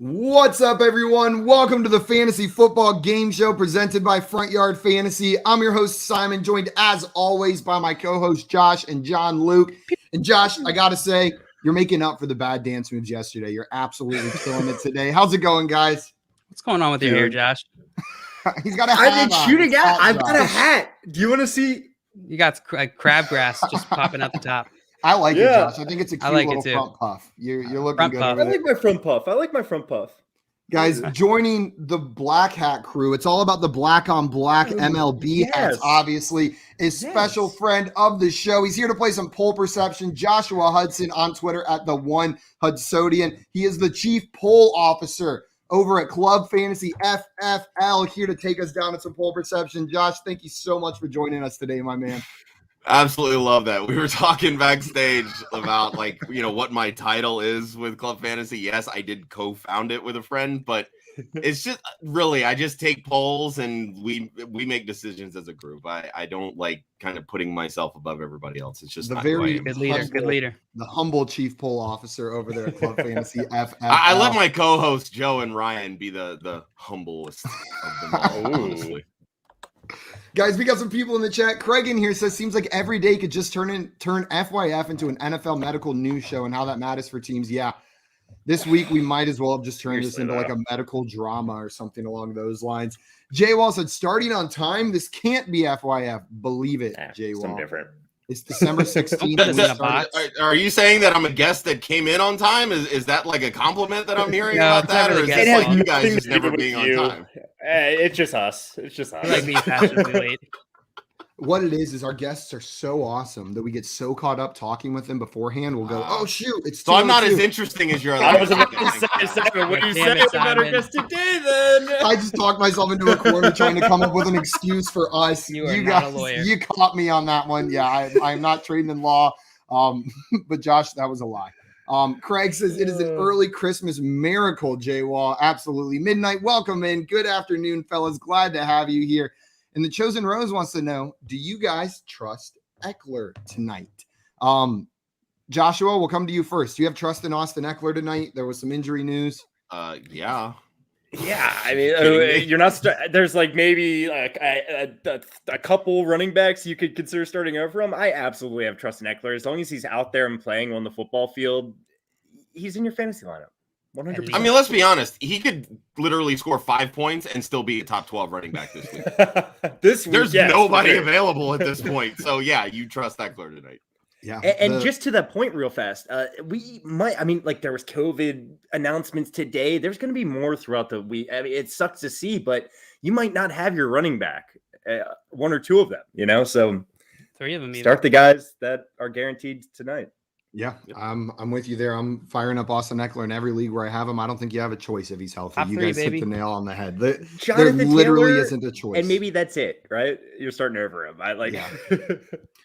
What's up, everyone? Welcome to the Fantasy Football Game Show presented by Front Yard Fantasy. I'm your host, Simon, joined as always by my co-host, Josh and John Luke. And Josh, I got to say, you're making up for the bad dance moves yesterday. You're absolutely killing it today. How's it going, guys? What's going on with your hair, Josh? He's got a hat. I've been shooting at. I've got a hat. Do you want to see? You got crabgrass just popping out the top. I like it, Josh. I think it's a cute little front puff. You're looking front good. Puff. I like my front puff. Guys, joining the Black Hat crew, it's all about the black on black MLB hats, obviously. A special friend of the show. He's here to play some poll perception. Joshua Hudson on Twitter at the One Hudsonian. He is the chief poll officer over at Club Fantasy FFL, here to take us down to some poll perception. Josh, thank you so much for joining us today, my man. Absolutely love that. We were talking backstage about what my title is with Club Fantasy. Yes, I did co-found it with a friend, but it's just really I just take polls and we make decisions as a group. I don't like kind of putting myself above everybody else. It's just the not very good leader. The humble chief poll officer over there at Club Fantasy FFL. I let my co-hosts Joe and Ryan be the humblest of them all, honestly. Guys, we got some people in the chat. Craig in here says, seems like every day could just turn FYF into an NFL medical news show and how that matters for teams. Yeah. This week, we might as well have just turned this into like a medical drama or something along those lines. Jay Wall said, starting on time, this can't be FYF. Believe it, Jay Wall. Different. It's December 16th. Are you saying that I'm a guest that came in on time? Is that like a compliment that I'm hearing about that? Or is it like you guys just never being on time? It's just us. Like being passionately late. What it is our guests are so awesome that we get so caught up talking with them beforehand. We'll go, oh, shoot. It's so I'm not as interesting as your other. I was about to say, Simon, what do you say about our guest today, then? I just talked myself into a corner trying to come up with an excuse for us. You are not a lawyer. You caught me on that one. Yeah, I'm not trained in law. But Josh, that was a lie. Craig says it is an early Christmas miracle, Jay Wall. Absolutely. Midnight, welcome in. Good afternoon, fellas. Glad to have you here. And the Chosen Rose wants to know, do you guys trust Eckler tonight? Joshua, we'll come to you first. Do you have trust in Austin Eckler tonight? There was some injury news. Yeah. Yeah, I mean, you're not. There's like maybe like a couple running backs you could consider starting over from. I absolutely have trust in Eckler as long as he's out there and playing on the football field. He's in your fantasy lineup. 100%. I mean, let's be honest. He could literally score 5 points and still be a top 12 running back this week. There's nobody available at this point. So yeah, you trust Eckler tonight. Yeah. And just to that point real fast, we might, I mean, like there was COVID announcements today. There's going to be more throughout the week. I mean, it sucks to see, but you might not have your running back, one or two of them, so 3 of them. Start the guys that are guaranteed tonight. Yeah, I'm with you there. I'm firing up Austin Eckler in every league where I have him. I don't think you have a choice if he's healthy. Top you 3, guys baby. hit the nail on the head. Jonathan there literally Taylor, isn't a choice. And maybe that's it, right? You're starting over him. I like. Yeah.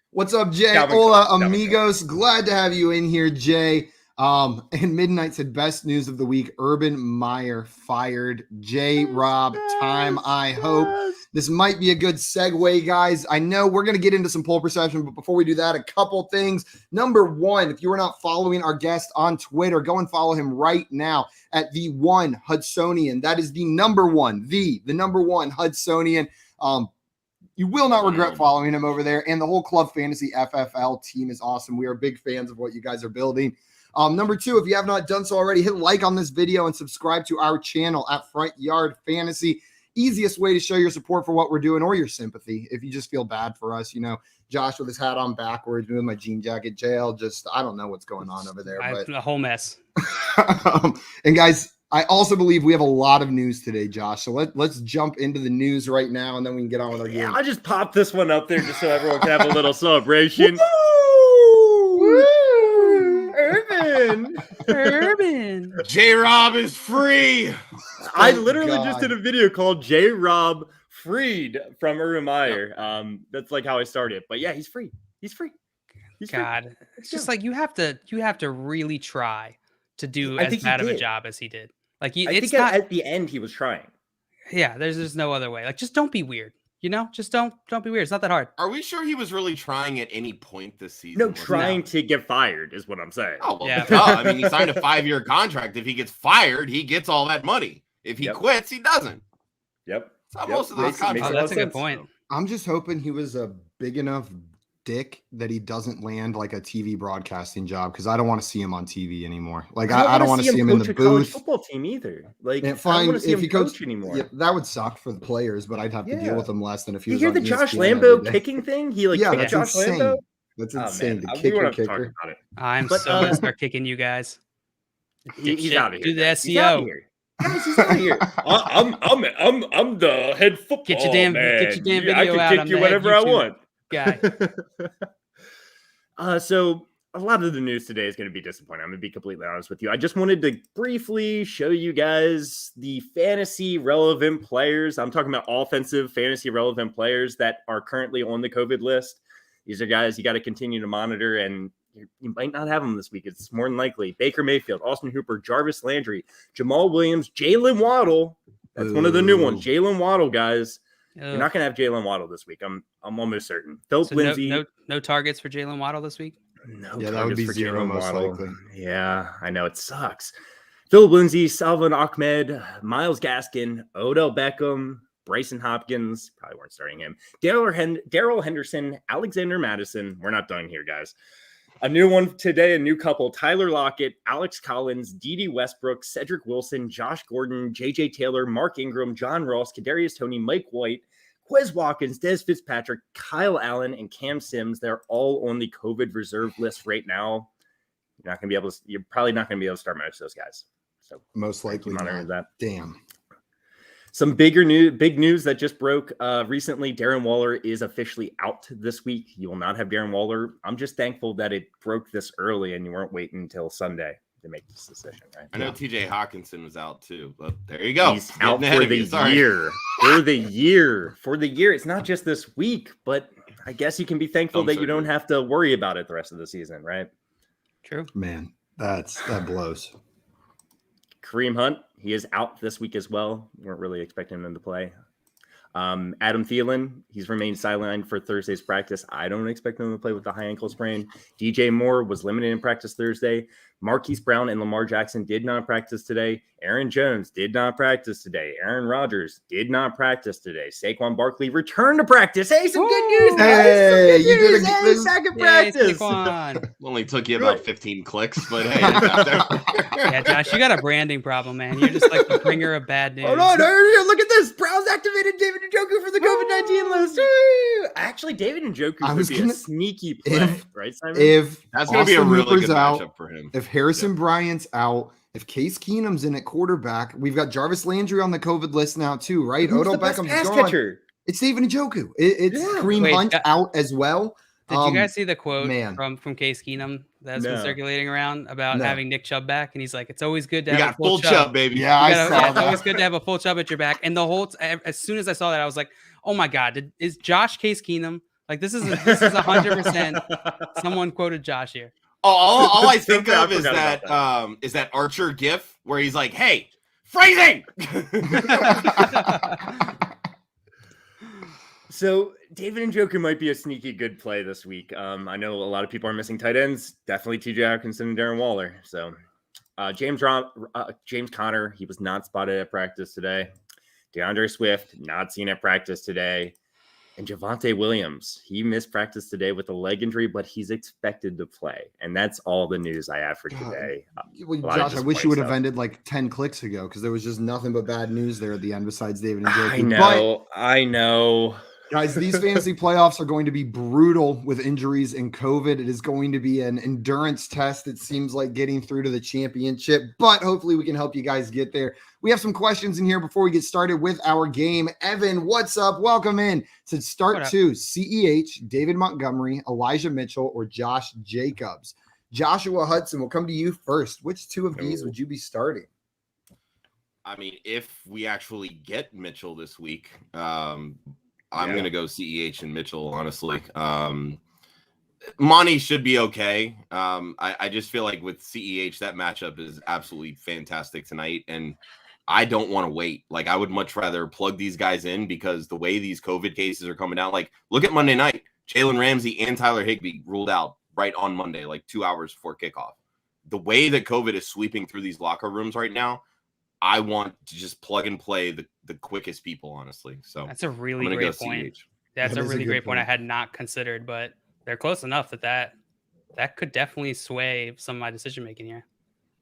What's up, Jay? Hola, amigos. Glad to have you in here, Jay. And Midnight said best news of the week. Urban Meyer fired. J-Rob time. I hope this might be a good segue, guys. I know we're going to get into some poll perception, but before we do that, a couple things. Number one, if you are not following our guest on Twitter, go and follow him right now at the One Hudsonian. That is the number one Hudsonian. You will not regret following him over there. And the whole Club Fantasy FFL team is awesome. We are big fans of what you guys are building. Number two, if you have not done so already, hit like on this video and subscribe to our channel at Front Yard Fantasy. Easiest way to show your support for what we're doing or your sympathy. If you just feel bad for us, Josh with his hat on backwards, me with my jean jacket, JL, I don't know what's going on over there. But a whole mess. And guys, I also believe we have a lot of news today, Josh. So let's jump into the news right now, and then we can get on with our game. Yeah, I'll just pop this one up there just so everyone can have a little celebration. Urban. J-Rob is free. I literally just did a video called J-Rob freed from Urban Meyer. That's like how I started. But yeah, he's free. He's free. It's just like you have to really try to do as bad of a job as he did. Like I think at the end he was trying. Yeah, there's no other way. Like, just don't be weird. just don't be weird. It's not that hard. Are we sure he was really trying at any point this season? No, trying to get fired is what I'm saying. Oh, well, Yeah. duh. I mean, he signed a 5-year contract. If he gets fired, he gets all that money. If he quits, he doesn't. Yep. That's how most of those contracts. That's a good point. I'm just hoping he was a big enough dick that he doesn't land like a TV broadcasting job, because I don't want to see him on TV anymore. Like I don't want to see him in the booth. Football team either. Like and fine, I don't see if him he coach coach anymore. Yeah, that would suck for the players, but I'd have to deal with him less than if he you was hear on the ESPN Josh every Lambo day. kicking thing? He kicked that's Josh insane. Lambo. That's Oh, insane. man. The We won't kicker. have to talk about it. I'm so gonna start kicking you guys. He's out of here. Do the guys. He's out of SEO. here. Guys, he's out of here. I'm the head football Get your damn man. video I can out. kick I'm you the whatever head I want. Guy. So a lot of the news today is going to be disappointing. I'm going to be completely honest with you. I just wanted to briefly show you guys the fantasy relevant players. I'm talking about offensive fantasy relevant players that are currently on the COVID list. These are guys you got to continue to monitor, and you might not have them this week. It's more than likely Baker Mayfield, Austin Hooper, Jarvis Landry, Jamal Williams, Jalen Waddle. That's one of the new ones. Jalen Waddle, guys. You're not going to have Jalen Waddle this week. I'm almost certain. Philip Lindsay. No targets for Jalen Waddle this week? No, yeah, that would be 0 most likely. Yeah, I know it sucks. Philip Lindsay, Salvon Ahmed, Myles Gaskin, Odell Beckham, Bryson Hopkins, probably weren't starting him. Darrell Henderson, Alexander Madison. We're not done here, guys. A new one today, a new couple: Tyler Lockett, Alex Collins, Dede Westbrook, Cedric Wilson, Josh Gordon, JJ Taylor, Mark Ingram, John Ross, Kadarius Toney, Mike White, Quez Watkins, Des Fitzpatrick, Kyle Allen, and Cam Sims. They're all on the COVID reserve list right now. You're probably not going to be able to start most of those guys. So most likely not. That. Damn. Some big news that just broke recently. Darren Waller is officially out this week. You will not have Darren Waller. I'm just thankful that it broke this early and you weren't waiting until Sunday to make this decision, right? I know TJ Hawkinson was out too, but there you go. He's out for the year. For the year. It's not just this week, but I guess you can be thankful that you don't have to worry about it the rest of the season, right? True. Man, that blows. Kareem Hunt, he is out this week as well. We weren't really expecting him to play. Adam Thielen, he's remained sidelined for Thursday's practice. I don't expect him to play with the high ankle sprain. DJ Moore was limited in practice Thursday. Marquise Brown and Lamar Jackson did not practice today. Aaron Jones did not practice today. Aaron Rodgers did not practice today. Saquon Barkley returned to practice. Hey, some good news, guys. Hey, you did a good second practice. Only took you about 15 clicks, but hey, it's out there. Yeah, Josh, you got a branding problem, man. You're just like the bringer of bad news. Hold on, look at this. Browns activated David Njoku for the COVID-19 list. Actually, David Njoku would be a sneaky play, right, Simon? If that's going to be a really good out, matchup for him. If Harrison Bryant's out, if Case Keenum's in at quarterback, we've got Jarvis Landry on the COVID list now too, right? Odell Beckham's gone. Catcher? It's David Njoku. It's Kareem Hunt out as well. Did you guys see the quote from Case Keenum that's been No. circulating around about having Nick Chubb back? And he's like, it's always good to have a full Chubb, baby. Yeah, I saw that. It's always good to have a full Chubb at your back. And the whole as soon as I saw that, I was like, oh my God, is Josh Case Keenum? Like this is 100%. Someone quoted Josh here. All I think of is that Archer gif where he's like, "Hey, phrasing." So David Njoku might be a sneaky good play this week. I know a lot of people are missing tight ends. Definitely T.J. Hawkinson and Darren Waller. So James Conner, he was not spotted at practice today. DeAndre Swift, not seen at practice today. And Javonte Williams, he missed practice today with a leg injury, but he's expected to play. And that's all the news I have for today. Josh, I wish you would have ended like 10 clicks ago because there was just nothing but bad news there at the end besides David Njoku. I know. Guys, these fantasy playoffs are going to be brutal with injuries and COVID. It is going to be an endurance test. It seems like getting through to the championship, but hopefully we can help you guys get there. We have some questions in here before we get started with our game. Evan, what's up? Welcome in. To start two, CEH, David Montgomery, Elijah Mitchell, or Josh Jacobs. Joshua Hudson, we'll come to you first. Which two of these would you be starting? I mean, if we actually get Mitchell this week, I'm going to go CEH and Mitchell, honestly. Monty should be okay. I just feel like with CEH, that matchup is absolutely fantastic tonight. And I don't want to wait. Like, I would much rather plug these guys in because the way these COVID cases are coming down, like, look at Monday night. Jalen Ramsey and Tyler Higbee ruled out right on Monday, like 2 hours before kickoff. The way that COVID is sweeping through these locker rooms right now, I want to just plug and play the quickest people, honestly. So that's a really great point. That's a really great point I had not considered, but they're close enough that could definitely sway some of my decision making here.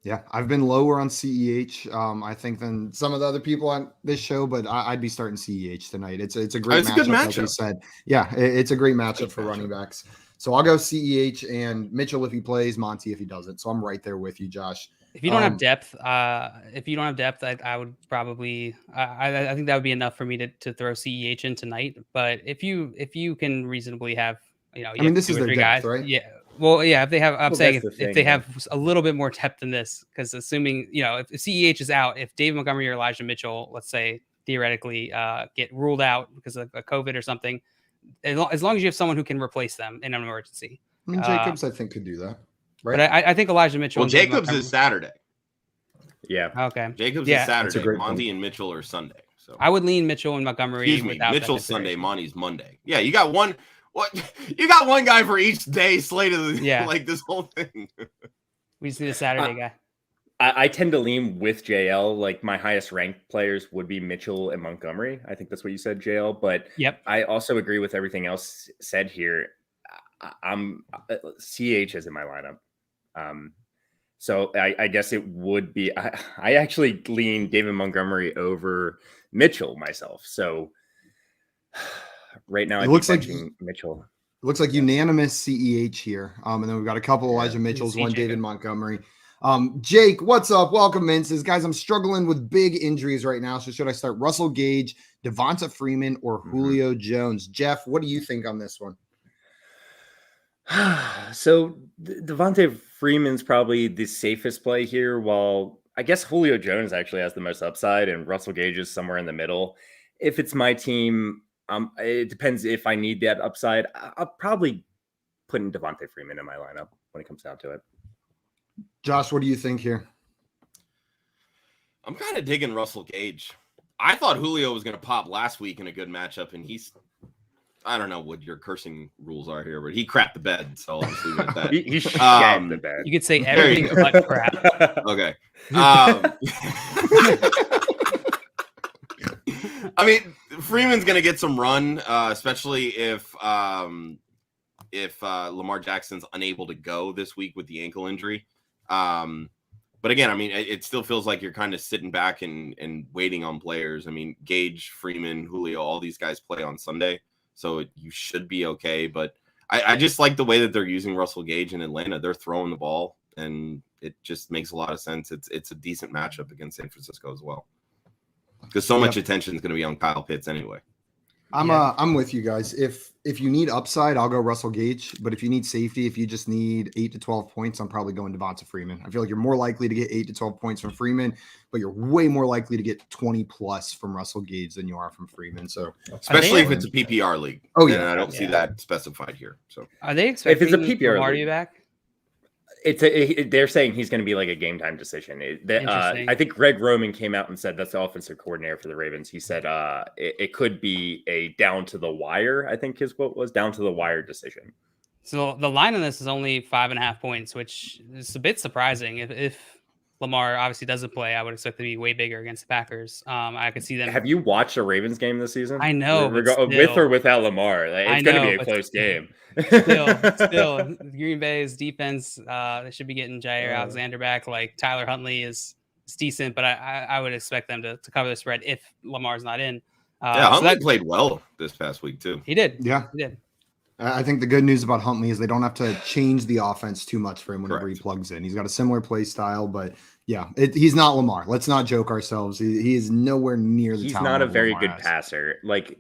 Yeah, I've been lower on CEH, I think, than some of the other people on this show, but I'd be starting CEH tonight. It's a great matchup, like you said. Yeah, it's a great matchup for running backs. So I'll go CEH and Mitchell if he plays, Monty if he doesn't. So I'm right there with you, Josh. If you don't have depth, I would probably I think that would be enough for me to throw CEH in tonight. But if you can reasonably have, this is their depth, guys, right? Yeah. Well, yeah, if they have, I'm saying if they have a little bit more depth than this, because assuming, if CEH is out, if David Montgomery or Elijah Mitchell, let's say theoretically get ruled out because of a COVID or something, as long as you have someone who can replace them in an emergency. Jacobs, I think, could do that. Right. But I think Elijah Mitchell. Well, Jacobs is Saturday. Yeah. Okay. Jacobs is Saturday. Monty and Mitchell are Sunday. So I would lean Mitchell and Montgomery. Excuse me, Mitchell's Sunday, Monty's Monday. Yeah, you got one. What you got one guy for each day slated. Yeah, like this whole thing. We just need a Saturday guy. I tend to lean with JL. Like my highest ranked players would be Mitchell and Montgomery. I think that's what you said, JL. But I also agree with everything else said here. I'm CH is in my lineup. So I guess it would be. I actually lean David Montgomery over Mitchell myself. So. Right now, it looks like Mitchell. It looks like unanimous CEH here. And then we've got a couple Elijah Mitchells, one David Montgomery. Jake, what's up? Welcome in. Says, guys, I'm struggling with big injuries right now. So should I start Russell Gage, Devonta Freeman, or Julio Jones? Jeff, what do you think on this one? So Devonta Freeman's probably the safest play here, while I guess Julio Jones actually has the most upside and Russell Gage is somewhere in the middle. If it's my team, it depends if I need that upside. I'll probably put in Devonta Freeman in my lineup when it comes down to it. Josh, what do you think here? I'm kind of digging Russell Gage. I thought Julio was going to pop last week in a good matchup, and I don't know what your cursing rules are here, but he crapped the bed, so I'll just leave it at that. he shat the bed. You could say everything but crap. Okay. I mean, Freeman's going to get some run, especially if Lamar Jackson's unable to go this week with the ankle injury. But again, I mean, it still feels like you're kind of sitting back and waiting on players. I mean, Gage, Freeman, Julio, all these guys play on Sunday, so you should be okay. But I just like the way that they're using Russell Gage in Atlanta. They're throwing the ball, and it just makes a lot of sense. It's a decent matchup against San Francisco as well. Because so much attention is going to be on Kyle Pitts anyway. I'm with you guys. If you need upside, I'll go Russell Gage. But if you need safety, if you just need 8 to 12 points, I'm probably going Devonta Freeman. I feel like you're more likely to get 8 to 12 points from Freeman, but you're way more likely to get 20 plus from Russell Gage than you are from Freeman. So especially if it's a PPR league. Oh yeah, and I don't see that specified here. So are they expecting if it's a PPR Lamar to be back? They're saying he's going to be like a game time decision. I think Greg Roman came out and said that's the offensive coordinator for the Ravens. He said it could be a down to the wire. I think his quote was down to the wire decision. So the line on this is only 5.5 points, which is a bit surprising. If Lamar obviously doesn't play, I would expect to be way bigger against the Packers. I could see them. Have you watched a Ravens game this season? I know, with or without Lamar, it's going to be a close game. Still, Green Bay's defense, they should be getting Jair Alexander back. Like Tyler Huntley is decent, but I would expect them to cover the spread if Lamar's not in. Huntley played well this past week too. He did. Yeah, he did. I think the good news about Huntley is they don't have to change the offense too much for him whenever he plugs in. He's got a similar play style, but yeah, he's not Lamar. Let's not joke ourselves. He is nowhere near the. He's not a very good passer. Like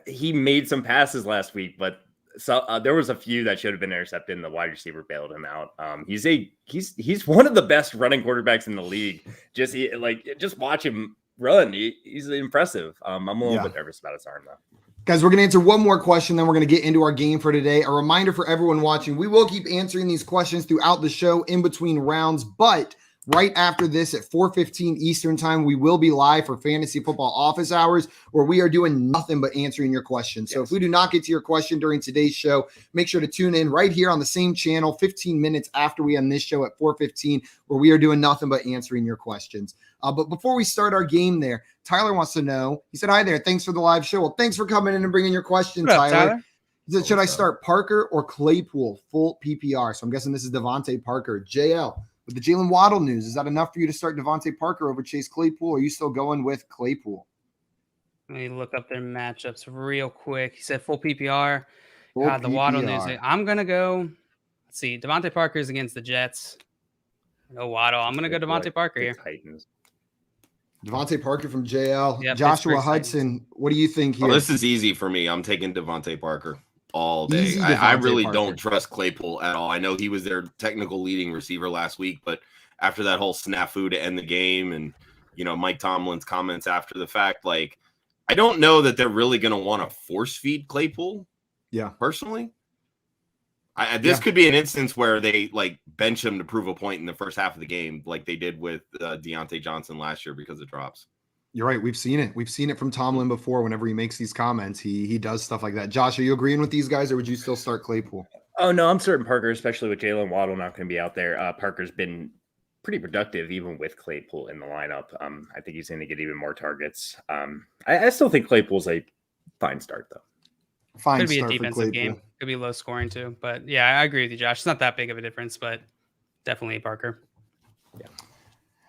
he made some passes last week, but there was a few that should have been intercepted, and the wide receiver bailed him out. He's one of the best running quarterbacks in the league. Just watch him run. He's impressive. I'm a little bit nervous about his arm though. Guys, we're going to answer one more question, then we're going to get into our game for today. A reminder for everyone watching, we will keep answering these questions throughout the show in between rounds, but Right after this at 4:15 Eastern time, we will be live for Fantasy Football Office Hours, where we are doing nothing but answering your questions. So if we do not get to your question during today's show, make sure to tune in right here on the same channel 15 minutes after we end this show at 4:15, where we are doing nothing but answering your questions. But before we start our game there, Tyler wants to know, he said, hi there, thanks for the live show. Well, thanks for coming in and bringing your question, Tyler. He said, should I start Parker or Claypool full PPR? So I'm guessing this is Devonte Parker. JL, with the Jalen Waddle news, is that enough for you to start Devonte Parker over Chase Claypool? Or are you still going with Claypool? Let me look up their matchups real quick. He said full PPR. Full God, the PPR. Waddle news. I'm going to go. Let's see. Devonte Parker is against the Jets. No Waddle. I'm going to go Devonte Parker here. Titans. Devonte Parker from JL. Yep, Joshua Hudson, what do you think here? Oh, this is easy for me. I'm taking Devonte Parker all day. I really don't trust Claypool at all. I know he was their technical leading receiver last week, but after that whole snafu to end the game and, you know, Mike Tomlin's comments after the fact, like, I don't know that they're really going to want to force feed Claypool. Yeah. Personally. This could be an instance where they like bench him to prove a point in the first half of the game, like they did with Deontay Johnson last year because of drops. You're right. We've seen it. We've seen it from Tomlin before. Whenever he makes these comments, he does stuff like that. Josh, are you agreeing with these guys, or would you still start Claypool? Oh no, I'm certain Parker, especially with Jalen Waddle not going to be out there. Parker's been pretty productive even with Claypool in the lineup. I think he's going to get even more targets. I still think Claypool's a fine start though. Fine. Could be a defensive game. Could be low scoring too. But yeah, I agree with you, Josh. It's not that big of a difference, but definitely Parker. Yeah.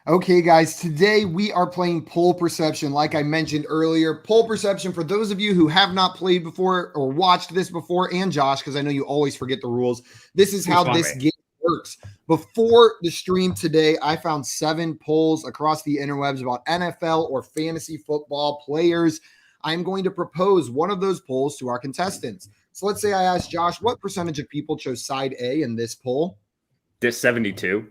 Okay, guys, today we are playing Poll Perception. Like I mentioned earlier, Poll Perception, for those of you who have not played before or watched this before, and Josh, because I know you always forget the rules, this is how this game works. Before the stream today, I found 7 polls across the interwebs about NFL or fantasy football players. I'm going to propose one of those polls to our contestants. So let's say I asked Josh, what percentage of people chose side A in this poll? This 72.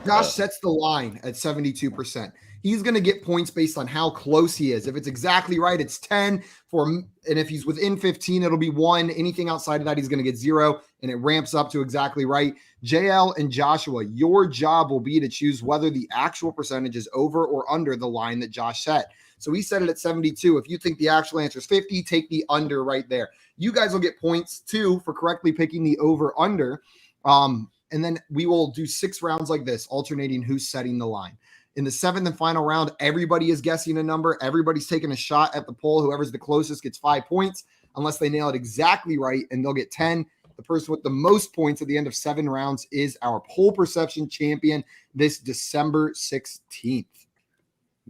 Josh sets the line at 72%. He's going to get points based on how close he is. If it's exactly right, it's 10 for him. And if he's within 15, it'll be 1. Anything outside of that, he's going to get 0. And it ramps up to exactly right. JL and Joshua, your job will be to choose whether the actual percentage is over or under the line that Josh set. So he set it at 72. If you think the actual answer is 50, take the under right there. You guys will get points too for correctly picking the over under. And then we will do 6 rounds like this, alternating who's setting the line. In the 7th and final round, everybody is guessing a number. Everybody's taking a shot at the poll. Whoever's the closest gets 5 points, unless they nail it exactly right, and they'll get 10. The person with the most points at the end of 7 rounds is our Poll Perception champion this December 16th.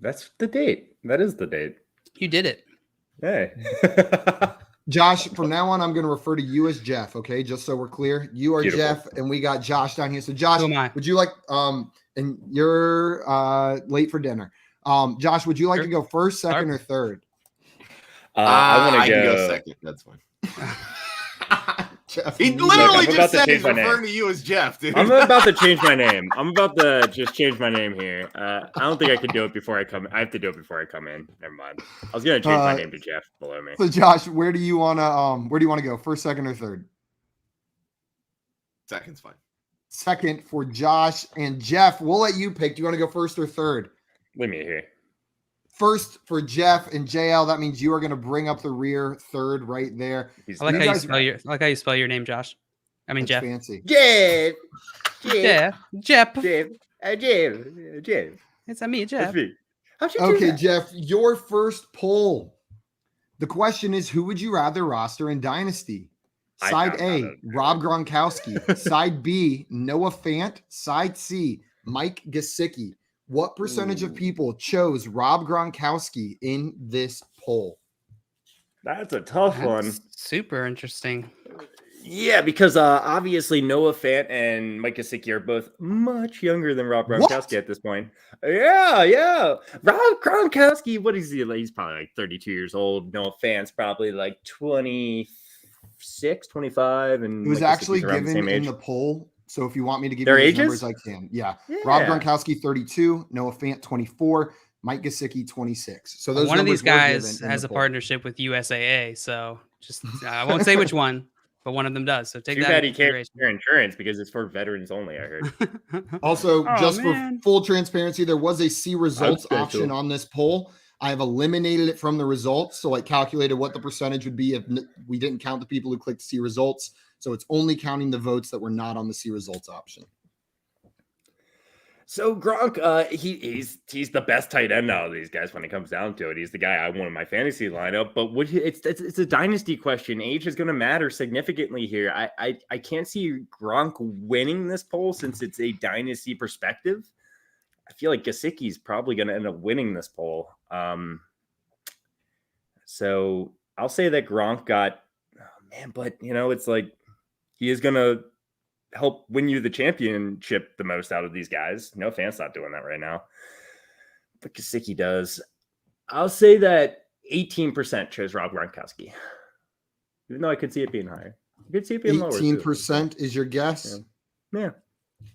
That's the date. That is the date. You did it. Hey. Josh, from now on, I'm going to refer to you as Jeff, okay? Just so we're clear. You are Beautiful. Jeff, and we got Josh down here. So, Josh, would you like and you're late for dinner. Josh, would you like to go first, second, or third? I can go second. That's fine. Jeff, he literally just said he's referring to you as Jeff, dude. I'm about to change my name. I'm about to just change my name here. I don't think I can do it before I come. I have to do it before I come in. Never mind. I was gonna change my name to Jeff below me. So, Josh, where do you want to go? First, second, or third? Second's fine. Second for Josh and Jeff. We'll let you pick. Do you want to go first or third? Leave me here. First for Jeff and JL. That means you are going to bring up the rear. Third right there. I like how you spell your name, Josh. I mean, Jeff. Fancy. Jeff. Jeff. It's me, Jeff. Okay, Jeff, your first poll. The question is, who would you rather roster in Dynasty? Side A, Rob Gronkowski. Side B, Noah Fant. Side C, Mike Gesicki. What percentage of people chose Rob Gronkowski in this poll? That's a tough one. Super interesting. Yeah, because obviously Noah Fant and Mike Gesicki are both much younger than Rob Gronkowski at this point. Yeah. Rob Gronkowski, what is he? He's probably like 32 years old. Noah Fant's probably like 26, 25. And it was actually given in the poll. So if you want me to give their you ages, numbers, I can. Yeah. Rob Gronkowski, 32. Noah Fant, 24. Mike Gesicki, 26. So those one of these guys has a partnership with USAA. So just I won't say which one, but one of them does. So take Too that. bad he can't share insurance because it's for veterans only, I heard. Also, just for full transparency, there was a see results option on this poll. I have eliminated it from the results. So calculated what the percentage would be if we didn't count the people who clicked see results. So it's only counting the votes that were not on the see results option. So Gronk, he's the best tight end out of these guys when it comes down to it. He's the guy I want in my fantasy lineup. But it's a dynasty question. Age is going to matter significantly here. I can't see Gronk winning this poll since it's a dynasty perspective. I feel like Gesicki's probably going to end up winning this poll. So I'll say that Gronk got, but it's like he is going to help win you the championship the most out of these guys. No Fant's not doing that right now, but Gesicki does. I'll say that 18% chose Rob Gronkowski, even though I could see it being higher. I could see it being lower. 18% is your guess? Yeah.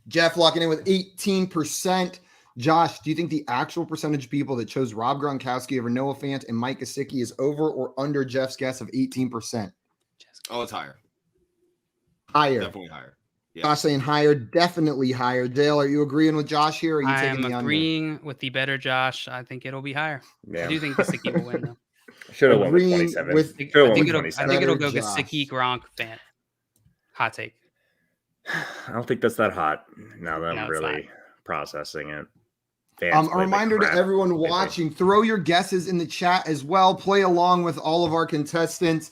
Jeff locking in with 18%. Josh, do you think the actual percentage of people that chose Rob Gronkowski over Noah Fant and Mike Gesicki is over or under Jeff's guess of 18%? Oh, it's higher. Higher. Definitely higher. Yeah. Josh saying higher, definitely higher. Dale, are you agreeing with Josh here? Or are you taking the under? I'm agreeing with the better Josh. I think it'll be higher. Yeah. I do think Gesicki will win, though. Should have won with 27. I think it'll go Gesicki, Gronk, Fant. Hot take. I don't think that's that hot now that I'm really processing it. A reminder to everyone watching, throw your guesses in the chat as well. Play along with all of our contestants.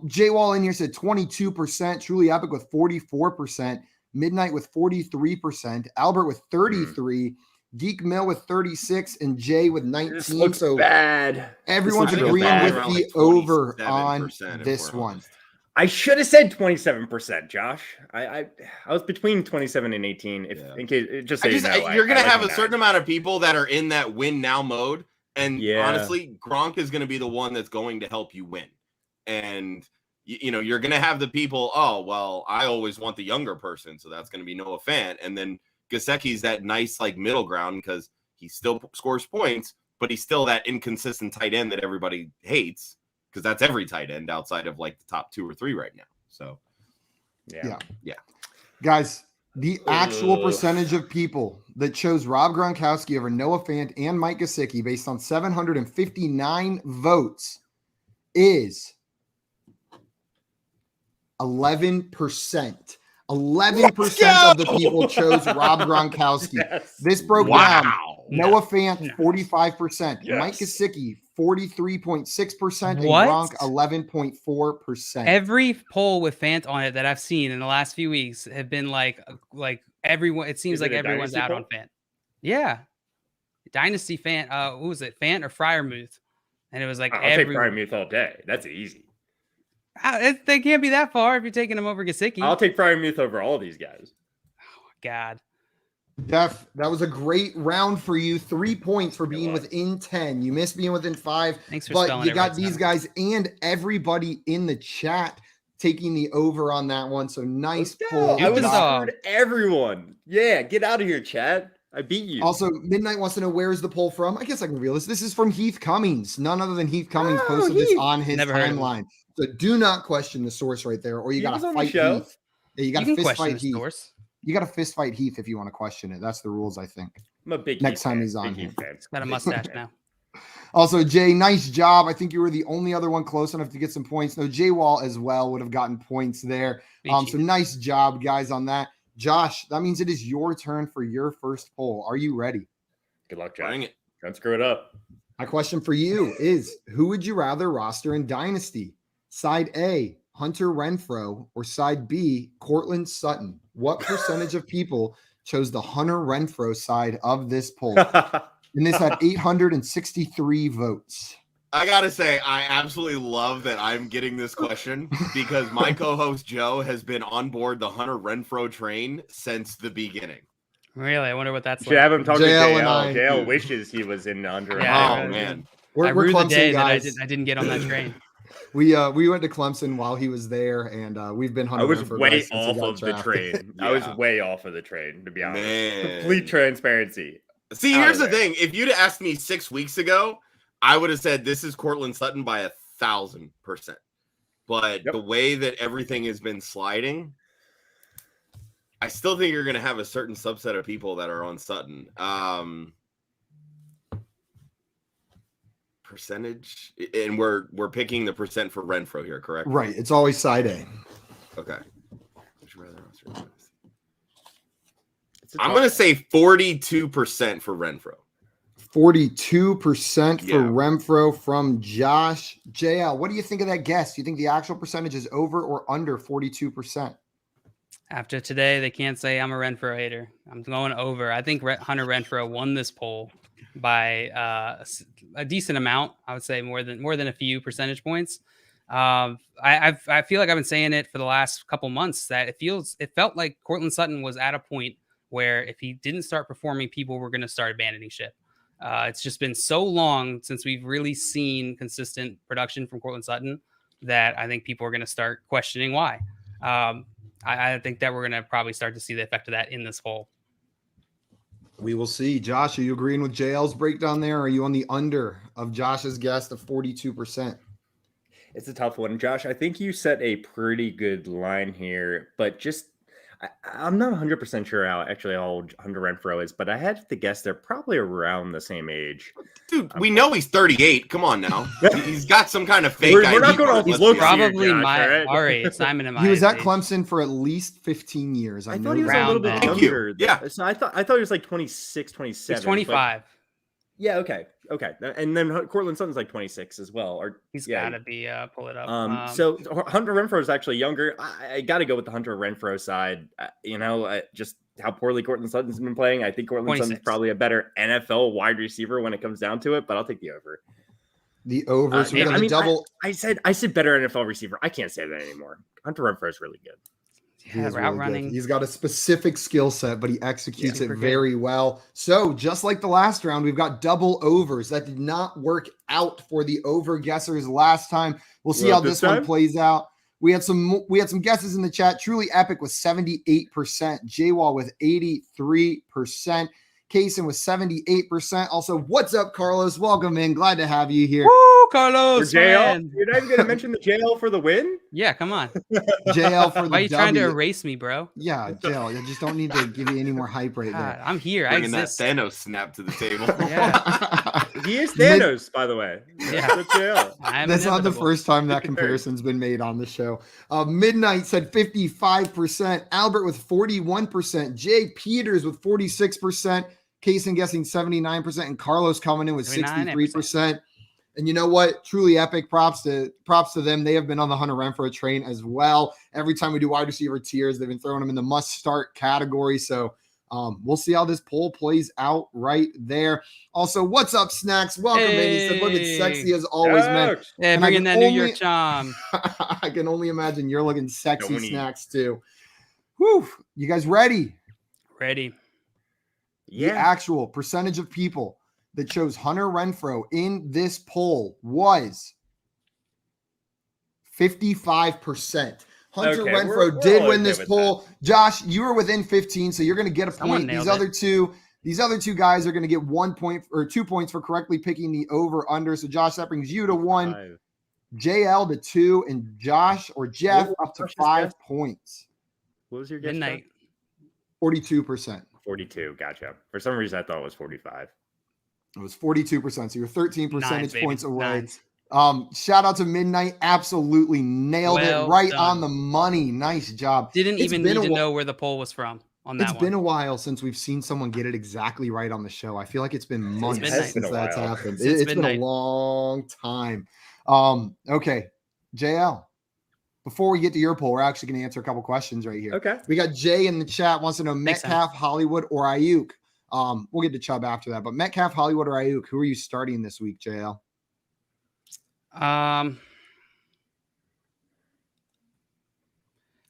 Jay Wall in here said 22%, Truly Epic with 44%, Midnight with 43%, Albert with 33%, Geek Mill with 36%, and Jay with 19%. This looks bad. Everyone's agreeing with the over on this one. I should have said 27%, Josh. I was between 27 and 18. In case, you're going to have a certain amount of people that are in that win now mode, and honestly, Gronk is going to be the one that's going to help you win. And you're going to have the people. Oh well, I always want the younger person, so that's going to be Noah Fant, and then Gesicki's that nice middle ground because he still scores points, but he's still that inconsistent tight end that everybody hates. Because that's every tight end outside of the top 2 or 3 right now. So, yeah. Guys, the actual percentage of people that chose Rob Gronkowski over Noah Fant and Mike Gesicki based on 759 votes is 11%. 11% of the people chose Rob Gronkowski. Yes. This broke down. Noah Fant, 45%. Yes. Mike Gesicki, 43.6%. And Gronk, 11.4%. Every poll with Fant on it that I've seen in the last few weeks have been like everyone. It seems like everyone's out on Fant. Yeah. Dynasty Fant. Who was it? Fant or Freiermuth? And it was like I'll take Freiermuth all day. That's easy. They can't be that far if you're taking him over Gesicki. I'll take Freiermuth over all these guys. Oh, my God. Jeff, that was a great round for you. 3 points for being within 10. You missed being within 5. Thanks for but you got these guys and everybody in the chat taking the over on that one. So nice pull. I was screwed everyone. Yeah, get out of here, chat. I beat you. Also, Midnight wants to know where is the poll from. I guess I can reveal this. This is from Heath Cummings. None other than Heath Cummings posted this on his timeline. So do not question the source right there, or you got to fight Heath. Yeah, you got to fist fight Heath. Source. You got to fist fight Heath if you want to question it. That's the rules, I think. I'm a big next time he's on here. He's got a mustache now. Also, Jay, nice job. I think you were the only other one close enough to get some points. No, Jay Wall as well would have gotten points there. So nice job, guys, on that. Josh, that means it is your turn for your first poll. Are you ready? Good luck, Josh. Don't screw it up. My question for you is, who would you rather roster in Dynasty? Side A, Hunter Renfrow, or side B, Courtland Sutton? What percentage of people chose the Hunter Renfrow side of this poll? And this had 863 votes. I got to say, I absolutely love that I'm getting this question because my co-host Joe has been on board the Hunter Renfrow train since the beginning. Really? I wonder what that's like. Should have him talk to JL. JL wishes he was in Hunter. Yeah, oh, man. We're Clemson the day guys. That I didn't get on that train. We went to Clemson while he was there, and we've been Hunter. I was way off of the train. I was way off of the train, to be honest. Man. Complete transparency. See, here's the thing. If you'd asked me 6 weeks ago, I would have said this is Courtland Sutton by 1,000%. but the way that everything has been sliding, I still think you're going to have a certain subset of people that are on Sutton. Percentage, and we're picking the percent for Renfrow here, correct? Right. It's always side A. Okay. I'm going to say 42% for Renfrow. 42% for Renfrow from Josh. JL, what do you think of that guess? Do you think the actual percentage is over or under 42%? After today, they can't say I'm a Renfrow hater. I'm going over. I think Hunter Renfrow won this poll by a decent amount. I would say more than a few percentage points. I feel like I've been saying it for the last couple months that it felt like Courtland Sutton was at a point where if he didn't start performing, people were going to start abandoning ship. It's just been so long since we've really seen consistent production from Courtland Sutton that I think people are going to start questioning why. I think that we're going to probably start to see the effect of that in this poll. We will see. Josh, are you agreeing with JL's breakdown there? Or are you on the under of Josh's guess of 42%? It's a tough one, Josh. I think you set a pretty good line here, but I'm not 100% sure how old Hunter Renfrow is, but I had to guess they're probably around the same age. Dude, we know he's 38. Come on now. He's got some kind of fake ID. We're not going off his looks probably here, my Josh, RA assignment in my He was at age. Clemson for at least 15 years. I thought he was a little bit younger. Yeah. So I thought he was like 26, 27. He's 25. Yeah, okay. And then Courtland Sutton's like 26 as well. He's got to be, pull it up. So Hunter Renfrow is actually younger. I got to go with the Hunter Renfrow side. Just how poorly Courtland Sutton's been playing. I think Courtland Sutton's probably a better NFL wide receiver when it comes down to it, but I'll take the over. The over. So double. I said better NFL receiver. I can't say that anymore. Hunter Renfrow is really good. Yeah, route running. He's got a specific skill set, but he executes it very well. So just like the last round, we've got double overs. That did not work out for the over guessers last time. We'll see how this one plays out. We had some guesses in the chat. Truly Epic was 78%. J-Wall with 83%. Kaysen was 78%. Also, what's up, Carlos? Welcome in. Glad to have you here. Woo, Carlos. JL. You're not even going to mention the JL for the win? Yeah, come on. JL for the Why are you trying to erase me, bro? Yeah, JL. I just don't need to give you any more hype right there. I'm here. Bringing that Thanos snap to the table. Yeah. He is Thanos, by the way. Yeah. That's JL. That's not the first time that comparison's been made on the show. Midnight said 55%. Albert with 41%. Jay Peters with 46%. Kaysen guessing 79%. And Carlos coming in with 63%. And you know what? Truly Epic. Props to them. They have been on the Hunter Renfrow train as well. Every time we do wide receiver tiers, they've been throwing them in the must-start category. So we'll see how this poll plays out right there. Also, what's up, Snacks? Welcome in. He said, looking sexy as always, man. Yeah, bringing that New York charm. I can only imagine you're looking sexy, Snacks, too. Whew. You guys ready? Ready. Yeah. The actual percentage of people that chose Hunter Renfrow in this poll was 55%. Hunter Renfrow did win this poll. Josh, you were within 15, so you're going to get a point. These other two guys are going to get 1 point or 2 points for correctly picking the over under. So Josh, that brings you to 1, JL to 2, and Josh or Jeff up to 5 points. What was your guess? Midnight. 42%. 42. Gotcha. For some reason, I thought it was 45. It was 42%. So you're 13 percentage points away. Shout out to Midnight. Absolutely nailed it right on the money. Nice job. Didn't even need to know where the poll was from on that one. It's been a while since we've seen someone get it exactly right on the show. I feel like it's been months since that's happened. It's been a long time. Okay, JL. Before we get to your poll, we're actually going to answer a couple questions right here. Okay. We got Jay in the chat wants to know Metcalf, Hollywood, or Ayuk. We'll get to Chubb after that. But Metcalf, Hollywood, or Ayuk, who are you starting this week, JL?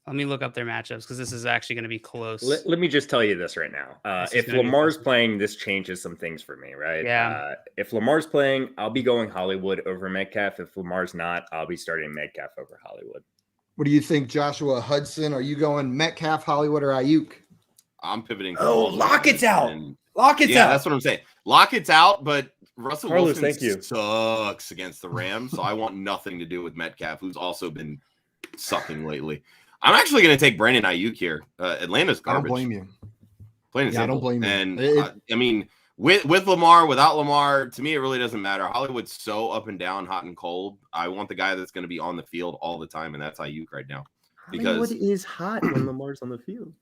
Let me look up their matchups because this is actually going to be close. Let me just tell you this right now. If Lamar's playing, this changes some things for me, right? Yeah. If Lamar's playing, I'll be going Hollywood over Metcalf. If Lamar's not, I'll be starting Metcalf over Hollywood. What do you think, Joshua Hudson? Are you going Metcalf, Hollywood, or Ayuk? I'm pivoting. Lockett's out. Lockett's out. That's what I'm saying. Lockett's out, but Russell Carlos, Wilson sucks against the Rams, so I want nothing to do with Metcalf, who's also been sucking lately. I'm actually going to take Brandon Ayuk here. Atlanta's garbage. I don't blame you. Plain and simple. I don't blame you. And I mean, with Lamar, without Lamar, to me, it really doesn't matter. Hollywood's so up and down, hot and cold. I want the guy that's going to be on the field all the time, and that's Ayuk right now. Hollywood is hot when Lamar's on the field.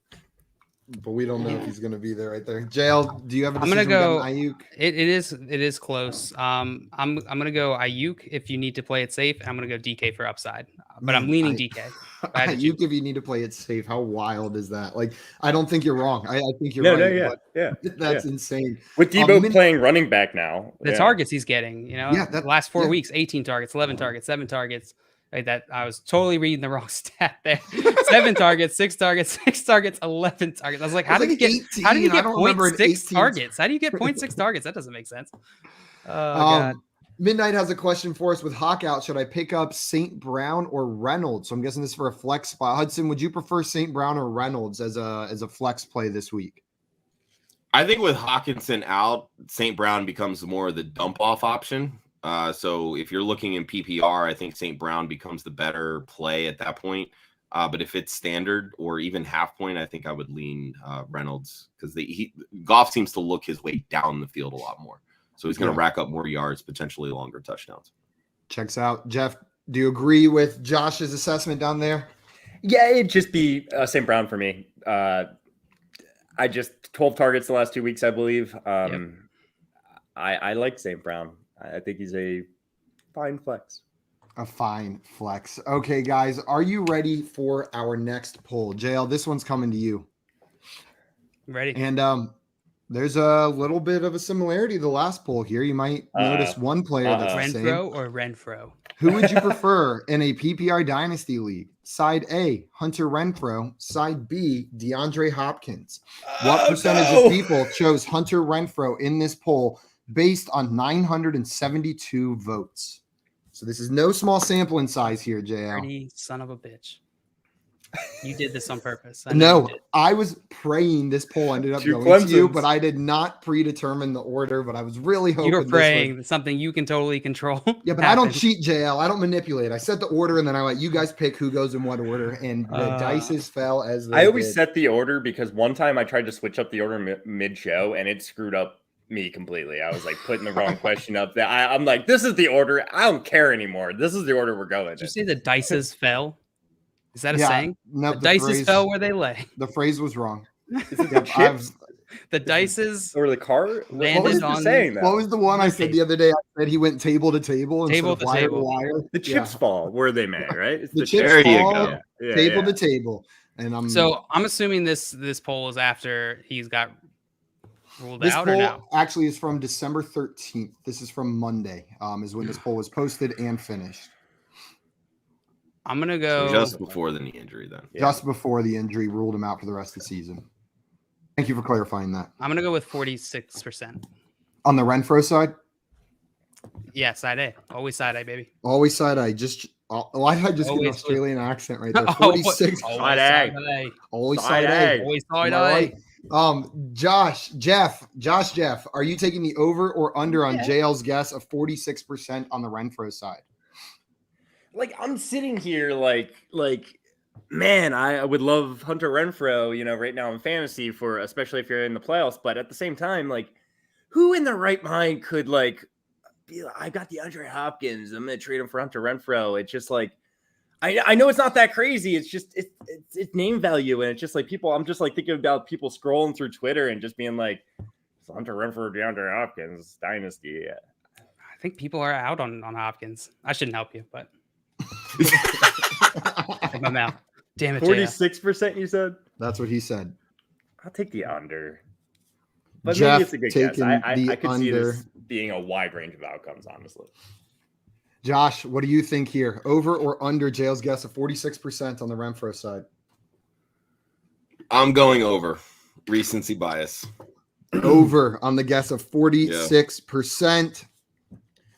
But we don't know if he's going to be there right there. JL, do you have a decision? I'm going to go Ayuk? It is close. I'm going to go Ayuk if you need to play it safe. And I'm going to go DK for upside. But I'm leaning DK. Ayuk if you need to play it safe. How wild is that? Like, I don't think you're wrong. I think you're right. Yeah. That's insane. With Debo playing running back now. The targets he's getting, the last 4 weeks, 18 targets, 11 targets, 7 targets. Like that, I was totally reading the wrong stat there. 7 targets, 6 targets, 6 targets, 11 targets. I was like, how did he get 0.6 targets? How do you get 0.6 targets? That doesn't make sense. God. Midnight has a question for us with Hawk out. Should I pick up St. Brown or Reynolds? So I'm guessing this is for a flex spot. Hudson, would you prefer St. Brown or Reynolds as a flex play this week? I think with Hawkinson out, St. Brown becomes more of the dump off option. So if you're looking in PPR, I think St. Brown becomes the better play at that point. But if it's standard or even half point, I think I would lean Reynolds because Goff seems to look his way down the field a lot more. So he's going to rack up more yards, potentially longer touchdowns. Checks out. Jeff, do you agree with Josh's assessment down there? Yeah, it'd just be St. Brown for me. I just 12 targets the last 2 weeks, I believe. I like St. Brown. I think he's a fine flex. A fine flex. Okay, guys, are you ready for our next poll? JL, this one's coming to you. Ready. And there's a little bit of a similarity to the last poll here. You might notice one player that's the same. Renfrow or Renfrow? Who would you prefer in a PPR Dynasty League? Side A, Hunter Renfrow. Side B, Deandre Hopkins. What percentage of people chose Hunter Renfrow in this poll based on 972 votes? So this is no small sampling size here, JL. Dirty son of a bitch. You did this on purpose. No, I was praying this poll ended up going to you, but I did not predetermine the order, but I was really hoping you were praying something you can totally control. Yeah, but I don't cheat, JL. I don't manipulate. I set the order, and then I let you guys pick who goes in what order, and the dice fell as they I always did. set the order because one time I tried to switch up the order mid-show, and it screwed up me completely. I was like putting the wrong question up there. I'm like, this is the order. I don't care anymore. This is the order we're going. Did you say the dices fell? Is that a saying? No, the dices fell where they lay. The phrase was wrong. Is it the chips? The dices or the car landed on saying that? What was the one I said the other day? I said he went table to table. Table to table. The chips fall where they may, right? It's the chips fall, yeah, table to table. And so I'm assuming this poll is after he's got ruled out or no? Actually is from December 13th. This is from Monday. Is when this poll was posted and finished. I'm gonna go just before the knee injury, then. Just before the injury ruled him out for the rest of the season. Thank you for clarifying that. I'm gonna go with 46%. On the Renfrow side? Yeah, side A. Always side A, baby. Always side A. Why did I just get an Australian accent right there? 46. Side A. Always side A. Always side A. Jeff, are you taking the over or under on JL's guess of 46% on the Renfrow side? Like I'm sitting here like man, I would love Hunter Renfrow, right now in fantasy for especially if you're in the playoffs, but at the same time, like who in their right mind could be like, I got the Deandre Hopkins, I'm gonna trade him for Hunter Renfrow. It's just like I know it's not that crazy. It's just it's name value, and it's just like people. I'm just like thinking about people scrolling through Twitter and just being like, Hunter Renfrow, DeAndre Hopkins, Dynasty. Yeah. I think people are out on Hopkins. I shouldn't help you, but my mouth. Damn it, 46%. You said that's what he said. I'll take the under, but Jeff, maybe it's a good guess. I could see this being a wide range of outcomes, honestly. Josh, what do you think here? Over or under JL's guess of 46% on the Renfrow side? I'm going over. Recency bias. Over on the guess of 46%. Yeah.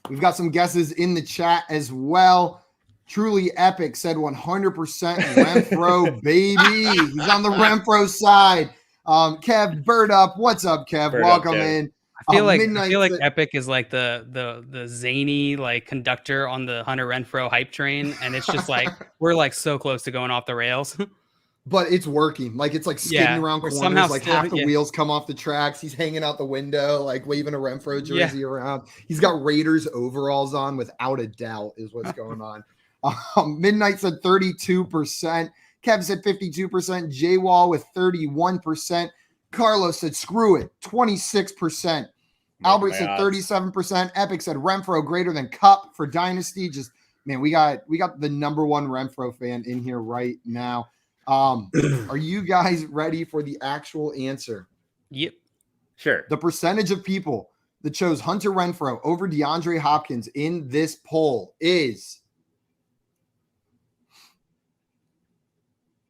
We've got some guesses in the chat as well. Truly Epic said 100% Renfrow, baby. He's on the Renfrow side. Kev Bird up. What's up, Kev? Welcome in. I feel like Epic is like the zany like conductor on the Hunter Renfrow hype train, and it's just like we're like so close to going off the rails. But it's working. Like it's like skidding around corners. Like half the wheels come off the tracks. He's hanging out the window, like waving a Renfrow jersey around. He's got Raiders overalls on, without a doubt, is what's going on. Midnight said 32%. Kev said 52%. J-Wall with 31%. Carlos said screw it, 26%. Albert said 37%. Epic said Renfrow greater than Cup for Dynasty. Just man, we got the number one Renfrow fan in here right now. Are you guys ready for the actual answer? Yep. Sure. The percentage of people that chose Hunter Renfrow over DeAndre Hopkins in this poll is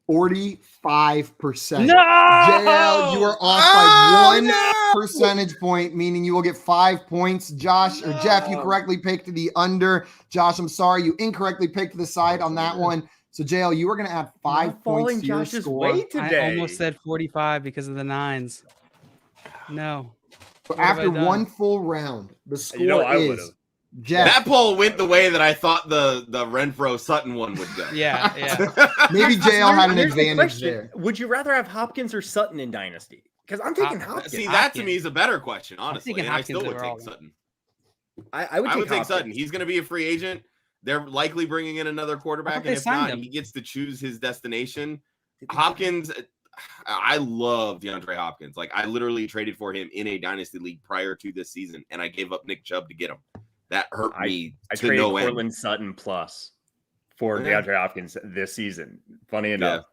45%. No! JL, you are off by one percentage point, meaning you will get 5 points. Josh or Jeff, you correctly picked the under. Josh, I'm sorry, you incorrectly picked the side on that one. So, JL, you are going to add 5 points to your score. Today. I almost said 45 because of the nines. No. So after one full round, the score is Jeff. That poll went the way that I thought the Renfrow Sutton one would go. Yeah. Maybe JL had an advantage there. Would you rather have Hopkins or Sutton in Dynasty? Because I'm taking Hopkins. See, that to me is a better question, honestly. And I still would take Sutton. I would take Sutton. He's going to be a free agent. They're likely bringing in another quarterback, and if not, he gets to choose his destination. Hopkins, I love DeAndre Hopkins. Like, I literally traded for him in a dynasty league prior to this season, and I gave up Nick Chubb to get him. That hurt me to no end. I traded Cortland Sutton plus for DeAndre Hopkins this season. Funny enough.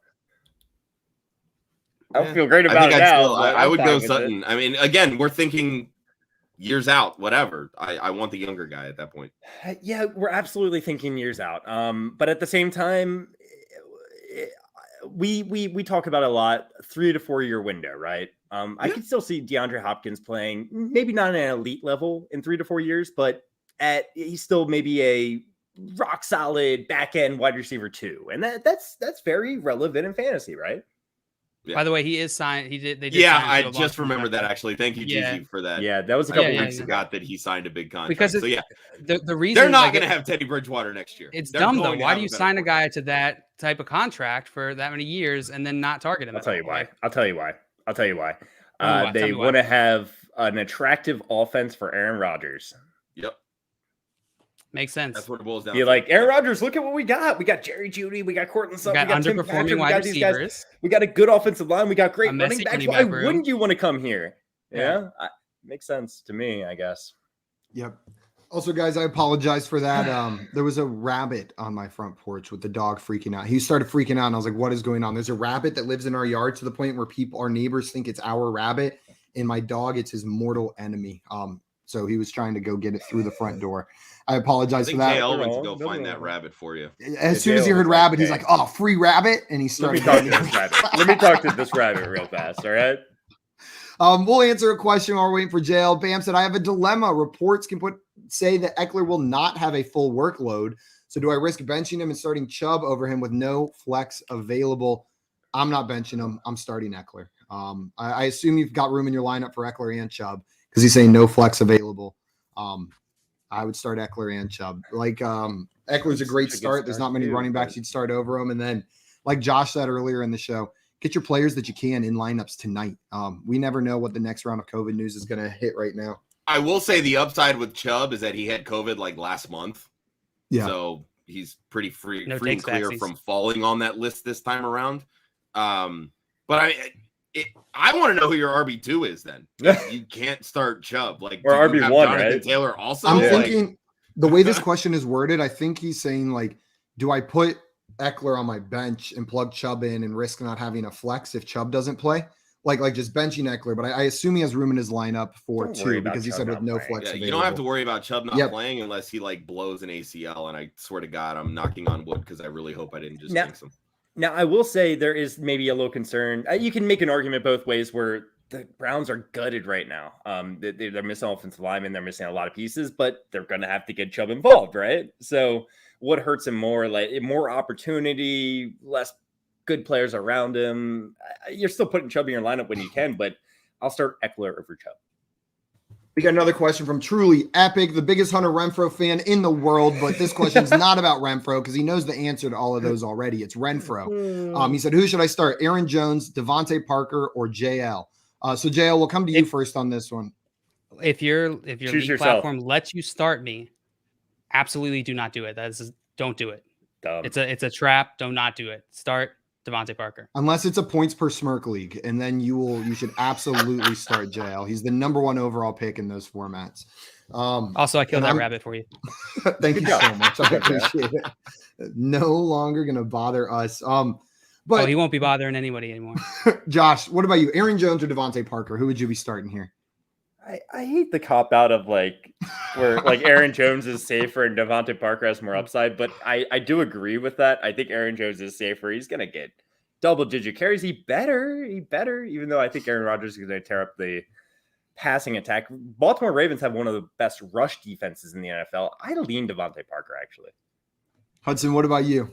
I don't feel great about it now. I would go Sutton. I mean, again, we're thinking years out, whatever. I want the younger guy at that point. Yeah, we're absolutely thinking years out. But at the same time, we talk about a lot, 3 to 4 year window, right? I can still see DeAndre Hopkins playing, maybe not at an elite level in 3 to 4 years, but he's still maybe a rock solid back end wide receiver 2, and that's very relevant in fantasy, right? Yeah. By the way, he is signed. They did I just remembered that actually. Thank you, Gigi, for that. Yeah, that was a couple weeks ago that he signed a big contract. Because the reason they're not going to have Teddy Bridgewater next year. It's dumb though. Why do you sign a guy to that type of contract for that many years and then not target him? I'll tell you why. They want to have an attractive offense for Aaron Rodgers. Yep. Makes sense. That's what it boils down to. You're like, Aaron Rodgers, look at what we got. We got Jerry Jeudy. We got Cortland Sutton. We got underperforming wide receivers. We got a good offensive line. We got great running backs. Why wouldn't you want to come here? Yeah. Makes sense to me, I guess. Yep. Also, guys, I apologize for that. There was a rabbit on my front porch with the dog freaking out. He started freaking out, and I was like, what is going on? There's a rabbit that lives in our yard to the point where our neighbors think it's our rabbit, and my dog, it's his mortal enemy. So he was trying to go get it through the front door. I apologize for that. JL went to go find that rabbit for you. As soon as he heard rabbit, he's like, "Oh, free rabbit!" And he started. Let me talk to this rabbit real fast. All right. We'll answer a question while we're waiting for JL. Bam said, "I have a dilemma. Reports can say that Eckler will not have a full workload. So do I risk benching him and starting Chubb over him with no flex available? I'm not benching him. I'm starting Eckler. I assume you've got room in your lineup for Eckler and Chubb because he's saying no flex available. I would start Eckler and Chubb. Like Eckler's a great start. There's not many running backs you'd start over him. And then, like Josh said earlier in the show, get your players that you can in lineups tonight. We never know what the next round of COVID news is going to hit right now. I will say the upside with Chubb is that he had COVID like last month. Yeah. So he's pretty free and clear from falling on that list this time around. But I want to know who your RB2 is then. You can't start Chubb. Like, or RB1, right? Taylor also? I'm thinking the way this question is worded, I think he's saying, like, do I put Eckler on my bench and plug Chubb in and risk not having a flex if Chubb doesn't play? Like just benching Eckler, but I assume he has room in his lineup for 2 because he said with no flex available. You don't have to worry about Chubb not playing unless he like blows an ACL, and I swear to God, I'm knocking on wood because I really hope I didn't just jinx him. Now, I will say there is maybe a little concern. You can make an argument both ways where the Browns are gutted right now. They're missing offensive linemen. They're missing a lot of pieces, but they're going to have to get Chubb involved, right? So what hurts him more? Like more opportunity, less good players around him. You're still putting Chubb in your lineup when you can, but I'll start Eckler over Chubb. We got another question from Truly Epic, the biggest Hunter Renfrow fan in the world, but this question's not about Renfrow because he knows the answer to all of those already. It's Renfrow. He said, who should I start? Aaron Jones, Devonte Parker, or JL? So JL, we'll come to you first on this one. If your league platform lets you start me, absolutely do not do it. Don't do it. Dumb. It's a trap. Do not do it. Start Devonte Parker. Unless it's a points per smirk league, and then you should absolutely start JL. He's the number 1 overall pick in those formats. Also, I killed that rabbit for you. Thank you so much. I appreciate it. No longer gonna bother us. But he won't be bothering anybody anymore. Josh, what about you? Aaron Jones or Devonte Parker? Who would you be starting here? I hate the cop out of where Aaron Jones is safer and Devonte Parker has more upside, but I do agree with that. I think Aaron Jones is safer. He's gonna get double-digit carries. He better, even though I think Aaron Rodgers is gonna tear up the passing attack. Baltimore Ravens have one of the best rush defenses in the NFL. I lean Devonte Parker actually. Hudson, what about you?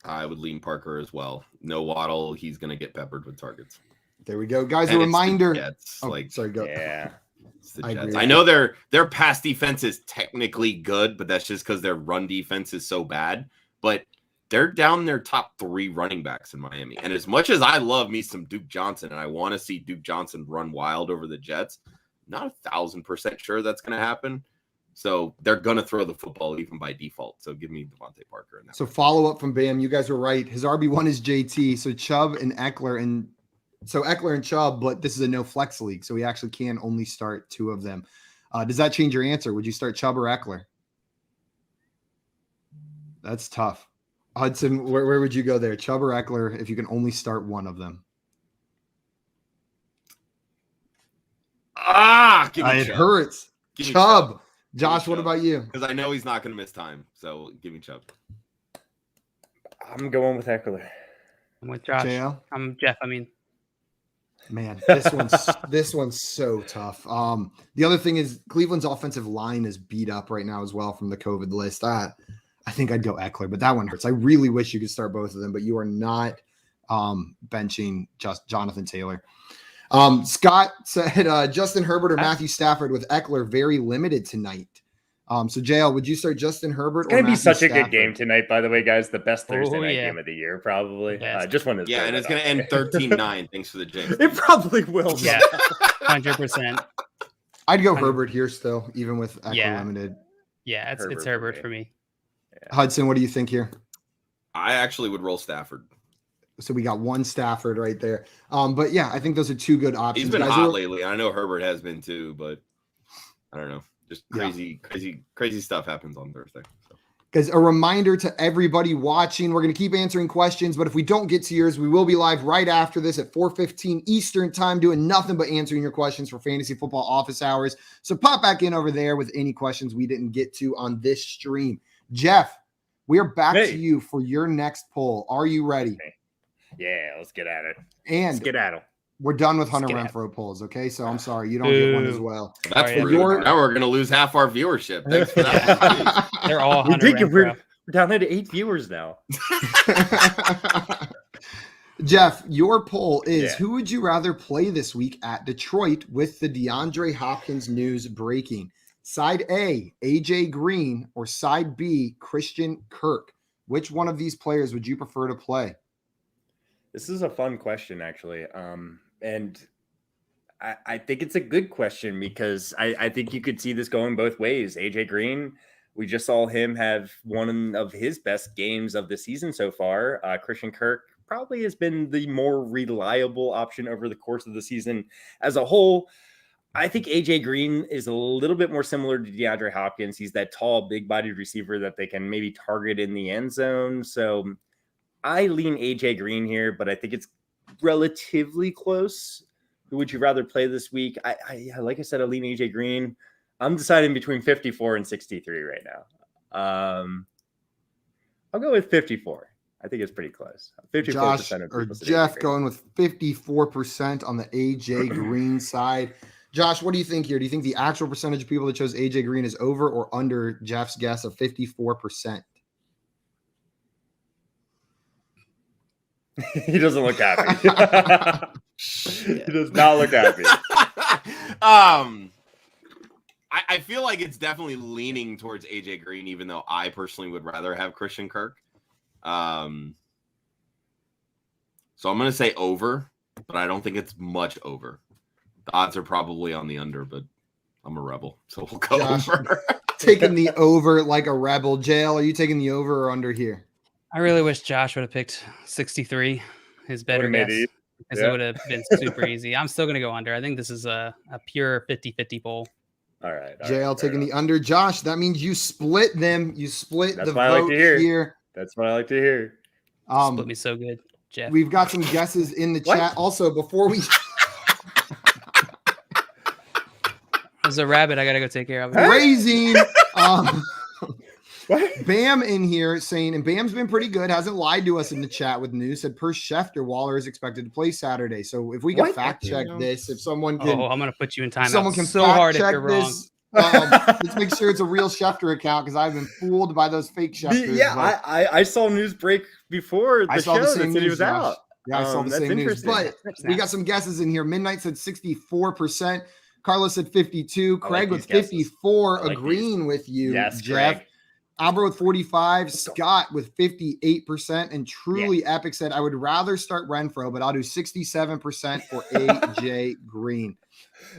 I would lean Parker as well. No Waddle, he's gonna get peppered with targets. There we go, guys. A reminder. Sorry, go. Yeah. I know their pass defense is technically good, but that's just because their run defense is so bad. But they're down their top 3 running backs in Miami. And as much as I love me some Duke Johnson, and I want to see Duke Johnson run wild over the Jets, not 1,000% sure that's going to happen. So they're going to throw the football even by default. So give me Devonte Parker. So follow up from Bam. You guys were right. His RB1 is JT. So Chubb and Eckler and Chubb, but this is a no flex league, so we actually can only start 2 of them. Does that change your answer? Would you start Chubb or Eckler? That's tough. Hudson, where would you go there? Chubb or Eckler if you can only start one of them? It hurts. Chubb. Josh, what about you? Because I know he's not going to miss time, so give me Chubb. I'm going with Eckler. I'm with Josh. JL? I'm Jeff. Man, this one's so tough. The other thing is Cleveland's offensive line is beat up right now as well from the COVID list. I think I'd go Eckler, but that one hurts. I really wish you could start both of them, but you are not benching just Jonathan Taylor. Scott said Justin Herbert or Matthew Stafford with Eckler very limited tonight. So JL, would you start Justin Herbert? It's going to be such a good game tonight, by the way, guys. The best Thursday night game of the year, probably. Just one. Yeah, and it's going to end 13-9. Thanks for the jinx. It probably will. Yeah, 100%. I'd go Herbert here still, even with Eckler limited. Yeah, it's Herbert for me. Yeah. Hudson, what do you think here? I actually would roll Stafford. So we got one Stafford right there. But yeah, I think those are 2 good options. He's been hot lately. I know Herbert has been too, but I don't know. Just crazy stuff happens on Thursday. Because a reminder to everybody watching, we're going to keep answering questions, but if we don't get to yours, we will be live right after this at 4:15 Eastern time, doing nothing but answering your questions for Fantasy Football Office Hours. So pop back in over there with any questions we didn't get to on this stream. Jeff, we are back to you for your next poll. Are you ready? Yeah, let's get at it. And let's get at it. We're done with Hunter Renfrow polls, okay? So I'm sorry, you don't get one as well. That's rude. Now we're going to lose half our viewership. Thanks for that. They're all Hunter Renfrow. We're down there to 8 viewers now. Jeff, your poll is who would you rather play this week at Detroit with the DeAndre Hopkins news breaking? Side A, AJ Green, or side B, Christian Kirk? Which one of these players would you prefer to play? This is a fun question, actually. And I think it's a good question because I think you could see this going both ways. AJ Green, we just saw him have one of his best games of the season so far. Christian Kirk probably has been the more reliable option over the course of the season as a whole. I think AJ Green is a little bit more similar to DeAndre Hopkins. He's that tall, big-bodied receiver that they can maybe target in the end zone. So I lean AJ Green here, but I think it's relatively close. Who would you rather play this week? I like I said, I lean AJ Green. I'm deciding between 54 and 63 right now. I'll go with 54. I think it's pretty close. 54% Josh of or Jeff going with 54% on the AJ Green side. Josh, what do you think here? Do you think the actual percentage of people that chose AJ Green is over or under Jeff's guess of 54%? He doesn't look happy. He does not look happy. I feel like it's definitely leaning towards AJ Green, even though I personally would rather have Christian Kirk. So I'm going to say over, but I don't think it's much over. The odds are probably on the under, but I'm a rebel, so we'll go over. Taking the over like a rebel. JL, are you taking the over or under here? I really wish Josh would have picked 63, his better guess, because it would have been super easy. I'm still going to go under. I think this is a pure 50-50 poll. All right. JL taking the under. Josh, that means you split them. You split the vote here. That's what I like to hear. Split me so good, Jeff. We've got some guesses in the chat. Also, before we... There's a rabbit I got to go take care of. Raising... Bam in here saying, and Bam's been pretty good, hasn't lied to us in the chat with news, said per Schefter, Waller is expected to play Saturday. So if we can fact check this, if someone can... I'm going to put you in time. Someone can so hard check if you're wrong. This. Let's make sure it's a real Schefter account because I've been fooled by those fake Schefters. Yeah, I saw news break before the show that said he was out. Yeah, I saw the same news. But we got some guesses in here. Midnight said 64%. Carlos said 52. Craig with 54, agreeing with you, yes, Jeff. Craig. Albert with 45, Scott with 58%, and Truly Epic said, I would rather start Renfrow, but I'll do 67% for AJ Green.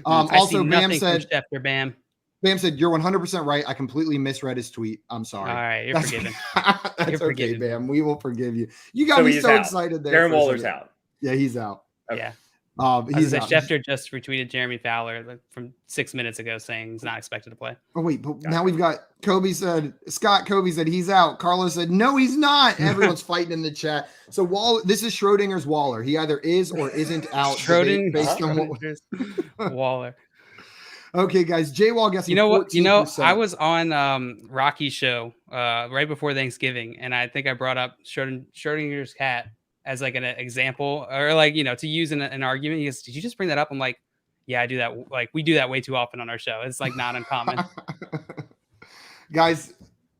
Also, Bam said, Bam said, you're 100% right. I completely misread his tweet. I'm sorry. All right, you're forgiven. That's okay, Bam. We will forgive you. You got me so excited there. Darren Waller's out. Yeah, he's out. Okay. Yeah. He's out. Schefter just retweeted Jeremy Fowler from 6 minutes ago saying he's not expected to play. Oh, wait, but now we've got Kobe said he's out. Carlos said, no, he's not. Everyone's fighting in the chat. So this is Schrodinger's Waller. He either is or isn't out. Schrodinger's based on Waller. Okay, guys. J-Wall guessing. You know what? 14%. I was on Rocky's show right before Thanksgiving, and I think I brought up Schrodinger's cat as like an example, or like, to use in an argument. He goes, did you just bring that up? I'm like, yeah, I do that. Like, we do that way too often on our show. It's like not uncommon. Guys,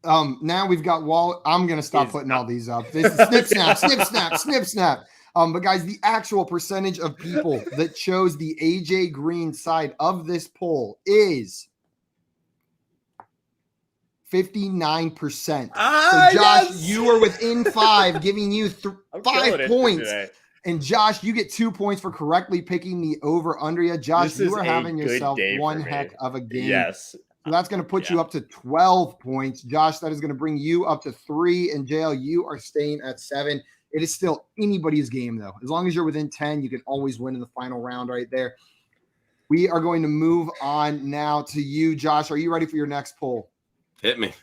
now we've got Wall. I'm going to stop putting all these up. This is snip, snap, snip, snap, snip, snap. But guys, the actual percentage of people that chose the AJ Green side of this poll is 59%. So Josh, you are within 5, giving you 5 points. And Josh, you get 2 points for correctly picking the over under you. Josh, you are having yourself one heck of a game. Yes. So that's going to put you up to 12 points. Josh, that is going to bring you up to 3. And JL, you are staying at 7. It is still anybody's game, though. As long as you're within 10, you can always win in the final round right there. We are going to move on now to you, Josh. Are you ready for your next poll? Hit me.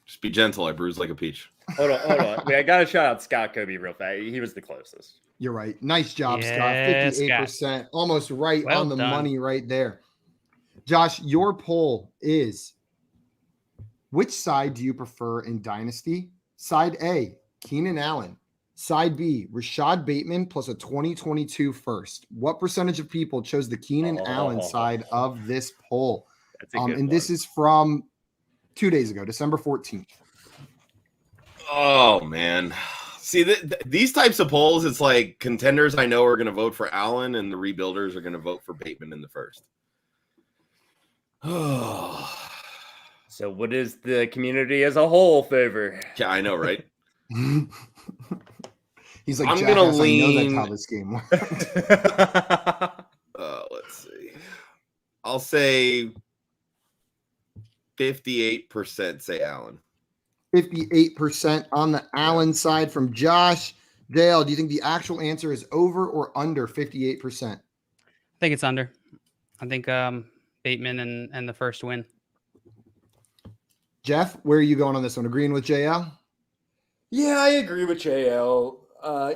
Just be gentle. I bruise like a peach. Hold on. Wait, I got to shout out Scott Kobe real fast. He was the closest. You're right. Nice job, Scott. 58%. Scott. Almost right on the money right there. Josh, your poll is, which side do you prefer in Dynasty? Side A, Keenan Allen. Side B, Rashad Bateman plus a 2022 first. What percentage of people chose the Keenan Allen side of this poll? And this is from 2 days ago, December 14th. Oh, man. See, these types of polls, it's like contenders I know are going to vote for Allen, and the rebuilders are going to vote for Bateman in the first. Oh. So what is the community as a whole favor? Yeah, I know, right? He's like, I'm going to lean. I know that's how this game works. Let's see. I'll say 58% say Allen. 58% on the Allen side from Josh. Dale, do you think the actual answer is over or under 58%? I think it's under. I think Bateman and the first win. Jeff, where are you going on this one? Agreeing with JL? Yeah, I agree with JL.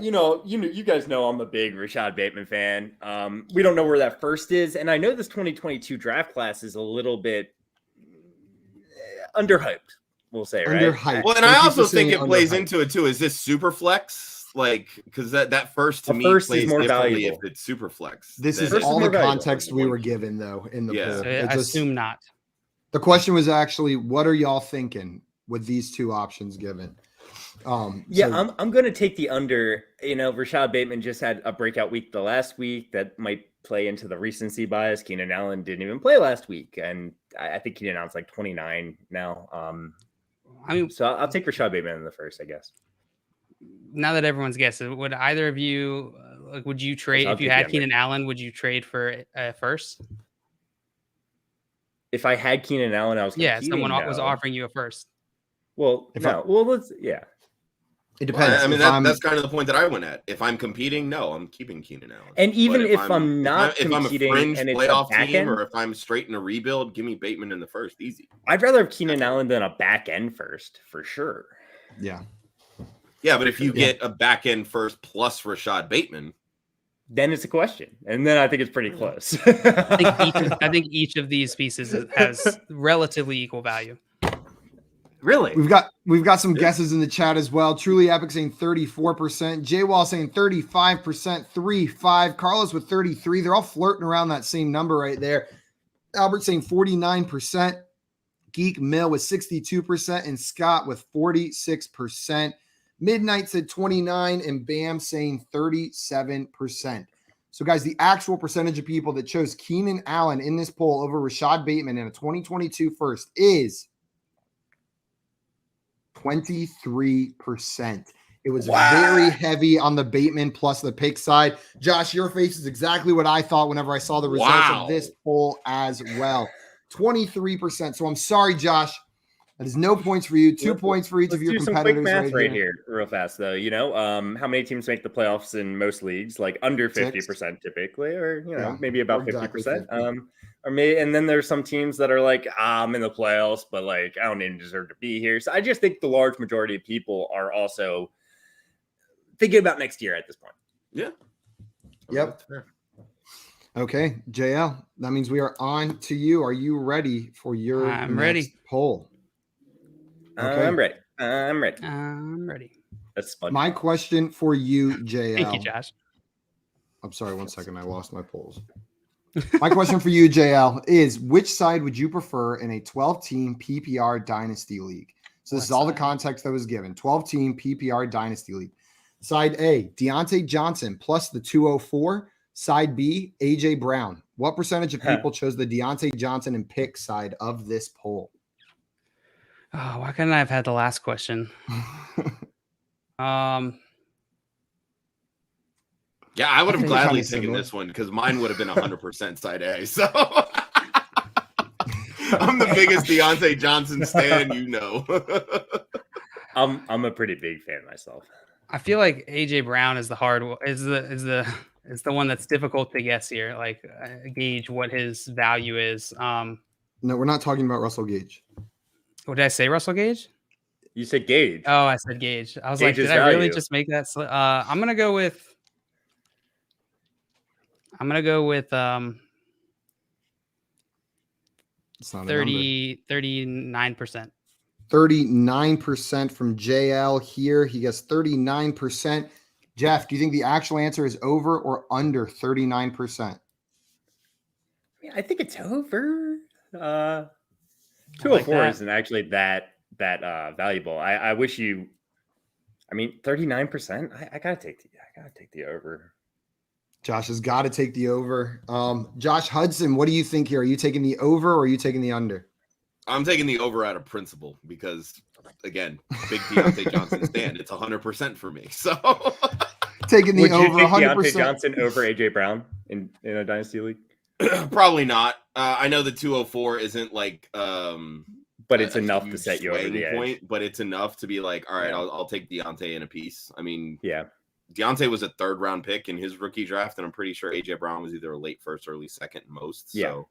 You guys know I'm a big Rashad Bateman fan. We don't know where that first is, and I know this 2022 draft class is a little bit underhyped. We'll say, right? Underhyped. Well, and I also think it plays into it too. Is this super flex? Like, because that first to me plays more differently if it's super flex. This is all the context we were given, though, in the poll. I assume not. The question was actually, what are y'all thinking with these two options given? I'm going to take the under. Rashad Bateman just had a breakout week the last week that might play into the recency bias. Keenan Allen didn't even play last week, and I think Keenan Allen's like 29 now. I mean, so I'll take Rashad Bateman in the first, I guess. Now that everyone's guessing, would either of you, would you trade if you had Keenan Allen? Would you trade for first? If I had Keenan Allen, I was someone was offering you a first. Well, let's It depends. Well, I mean, that's kind of the point that I went at. If I'm competing, no, I'm keeping Keenan Allen. And even if I'm not if I'm a fringe and playoff it's a team, or if I'm straight in a rebuild, give me Bateman in the first, easy. I'd rather have Keenan Allen than a back end first, for sure. Yeah. Yeah, but if you get a back end first plus Rashad Bateman, then it's a question, and then I think it's pretty close. I think each of these pieces has relatively equal value. Really? We've got some guesses in the chat as well. Truly Epic saying 34%. J Wall saying 35%, 3-5. Carlos with 33. They're all flirting around that same number right there. Albert saying 49%. Geek Mill with 62%, and Scott with 46%. Midnight said 29, and Bam saying 37%. So, guys, the actual percentage of people that chose Keenan Allen in this poll over Rashad Bateman in a 2022 first is 23%. It was very heavy on the Bateman plus the pick side. Josh, your face is exactly what I thought whenever I saw the results of this poll as well. 23%. So I'm sorry, Josh. That is no points for you. 2 points for each of your competitors. Quick math right here, real fast though. You know, how many teams make the playoffs in most leagues? Like under 50% typically, or maybe about 50%. Or maybe, and then there's some teams that are like, I'm in the playoffs, but like I don't even deserve to be here. So I just think the large majority of people are also thinking about next year at this point. Yeah. Yep. Okay, JL. That means we are on to you. Are you ready for your next poll? Okay. I'm ready. I'm ready. That's fun. My question for you, JL. Thank you, Josh. I'm sorry, 1 second. I lost my polls. My question for you, JL, is which side would you prefer in a 12-team PPR Dynasty League? So this is all the context that was given. 12-team PPR Dynasty League. Side A, Deontay Johnson plus the 204. Side B, AJ Brown. What percentage of people chose the Deontay Johnson and pick side of this poll? Oh, why couldn't I have had the last question? Yeah, I would have gladly taken this one because mine would have been 100% side A. So I'm the biggest Deontay Johnson stan, you know. I'm a pretty big fan myself. I feel like AJ Brown is the hard is the one that's difficult to guess here. Like gauge what his value is. No, we're not talking about Russell Gage. What did I say? Russell Gage? You said Gage. Oh, I said Gage. I was like, did I really just make that? I'm gonna go with 39%. 39% from JL here. He gets 39%. Jeff, do you think the actual answer is over or under 39%? I think it's over. 204 isn't actually that valuable. I wish you. I mean, 39%. I gotta take the over. Josh has got to take the over. Josh Hudson, what do you think here? Are you taking the over or are you taking the under? I'm taking the over out of principle because, again, big Deontay Johnson stand. It's 100% for me. So taking the over 100%. Deontay Johnson over AJ Brown in a dynasty league? Probably not. I know the 204 isn't like, but it's enough to set you over the edge. But it's enough to be like, all right, I'll take Deontay in a piece. I mean, yeah. Deontay was a 3rd round pick in his rookie draft, and I'm pretty sure AJ Brown was either a late first or early second most. So. Yeah,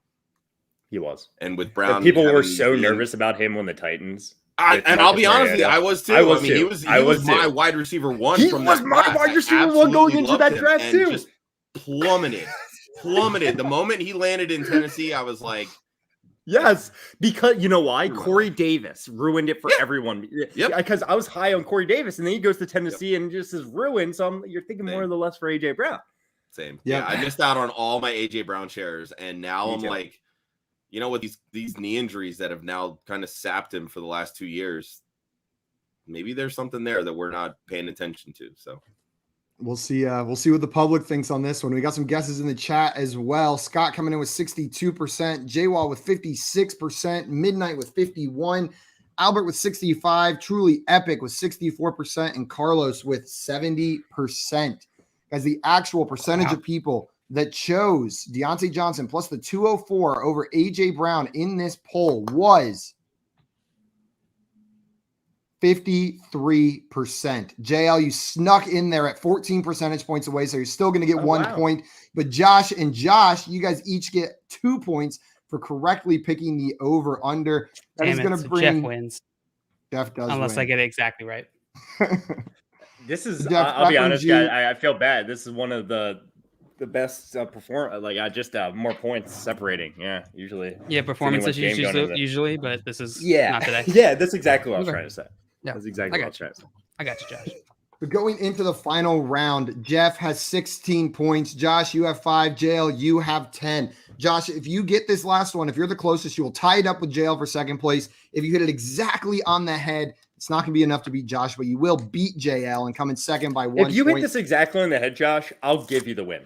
he was. And with Brown, but people were so nervous about him when the Titans. And I'll be honest with you, I was too. I mean, he was my wide receiver one. He was my wide receiver one going into that draft too. Just plummeted. The moment he landed in Tennessee, I was like, yes, because you know why? Corey Davis ruined it for everyone. Yeah, because I was high on Corey Davis, and then he goes to Tennessee and just is ruined. So you're thinking more or less for AJ Brown. Same. Yeah, I missed out on all my AJ Brown shares, and now I'm like, you know, with these knee injuries that have now kind of sapped him for the last 2 years, maybe there's something there that we're not paying attention to. So We'll see what the public thinks on this one. We got some guesses in the chat as well. Scott coming in with 62%, J-Wall with 56%, Midnight with 51%, Albert with 65%, Truly Epic with 64%, and Carlos with 70%. As the actual percentage of people that chose Deontay Johnson plus the 204 over A.J. Brown in this poll was 53%. JL, you snuck in there at 14 percentage points away, so you're still going to get 1 point. But Josh, you guys each get 2 points for correctly picking the over-under. That is going to bring... Jeff wins. Jeff does Unless win. I get it exactly right. This is, Jeff, I'll be honest, guys, I feel bad. This is one of the best perform. Like, I just more points separating. Yeah, usually. Yeah, performances usually, but this is not today. Yeah, that's exactly what I was trying to say. Yeah, that's exactly what I was trying to say. I got you, Josh. But going into the final round, Jeff has 16 points. Josh, you have 5. JL, you have 10. Josh, if you get this last one, if you're the closest, you will tie it up with JL for second place. If you hit it exactly on the head, it's not going to be enough to beat Josh, but you will beat JL and come in second by 1 point. If you hit this exactly on the head, Josh, I'll give you the win.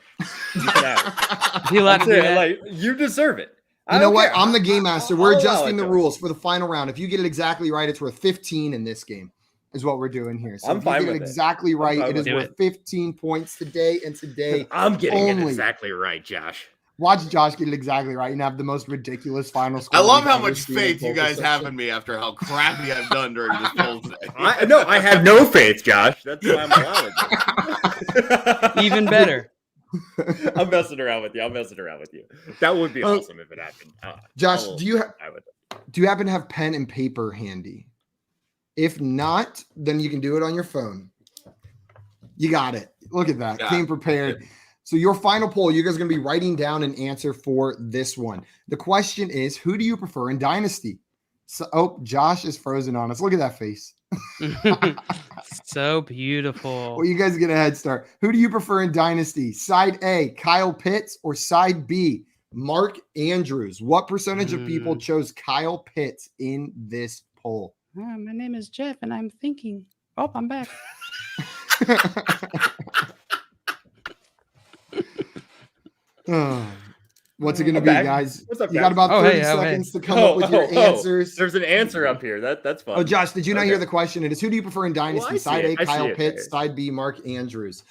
You can have it. Like, you deserve it. You know what? I'm the game master. We're adjusting the rules for the final round. If you get it exactly right, it's worth 15 in this game, is what we're doing here. So if you get it exactly right, it is worth 15 points today. And today, I'm getting it exactly right, Josh. Watch Josh get it exactly right and have the most ridiculous final score. I love how much faith you guys have in me after how crappy I've done during this poll today. I have no faith, Josh. That's why I'm allowed. Even better. I'm messing around with you. That would be awesome if it happened. Josh, do you happen to have pen and paper handy? If not, then you can do it on your phone. You got it. Look at that. Came prepared. Yeah. So your final poll, you guys are going to be writing down an answer for this one. The question is, who do you prefer in Dynasty? So, Josh is frozen on us. Look at that face. So beautiful. Well, you guys get a head start. Who do you prefer in Dynasty? Side A, Kyle Pitts, or side B, Mark Andrews? What percentage of people chose Kyle Pitts in this poll? My name is Jeff, and I'm thinking. Oh, I'm back. What's it going to be, guys? What's up, guys? You got about 30 seconds to come up with your answers. There's an answer up here. That's fun. Oh, Josh, did you not hear the question? It is, who do you prefer in Dynasty? Side A, Kyle Pitts. Side B, Mark Andrews.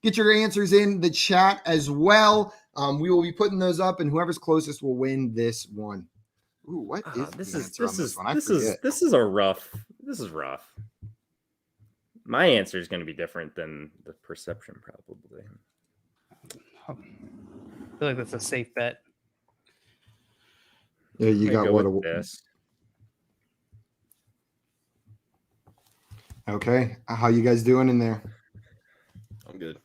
Get your answers in the chat as well. We will be putting those up, and whoever's closest will win this one. Ooh, what is this is rough. My answer is going to be different than the perception, probably. I feel like that's a safe bet. Yeah, you got what? This. Okay, how you guys doing in there? I'm good.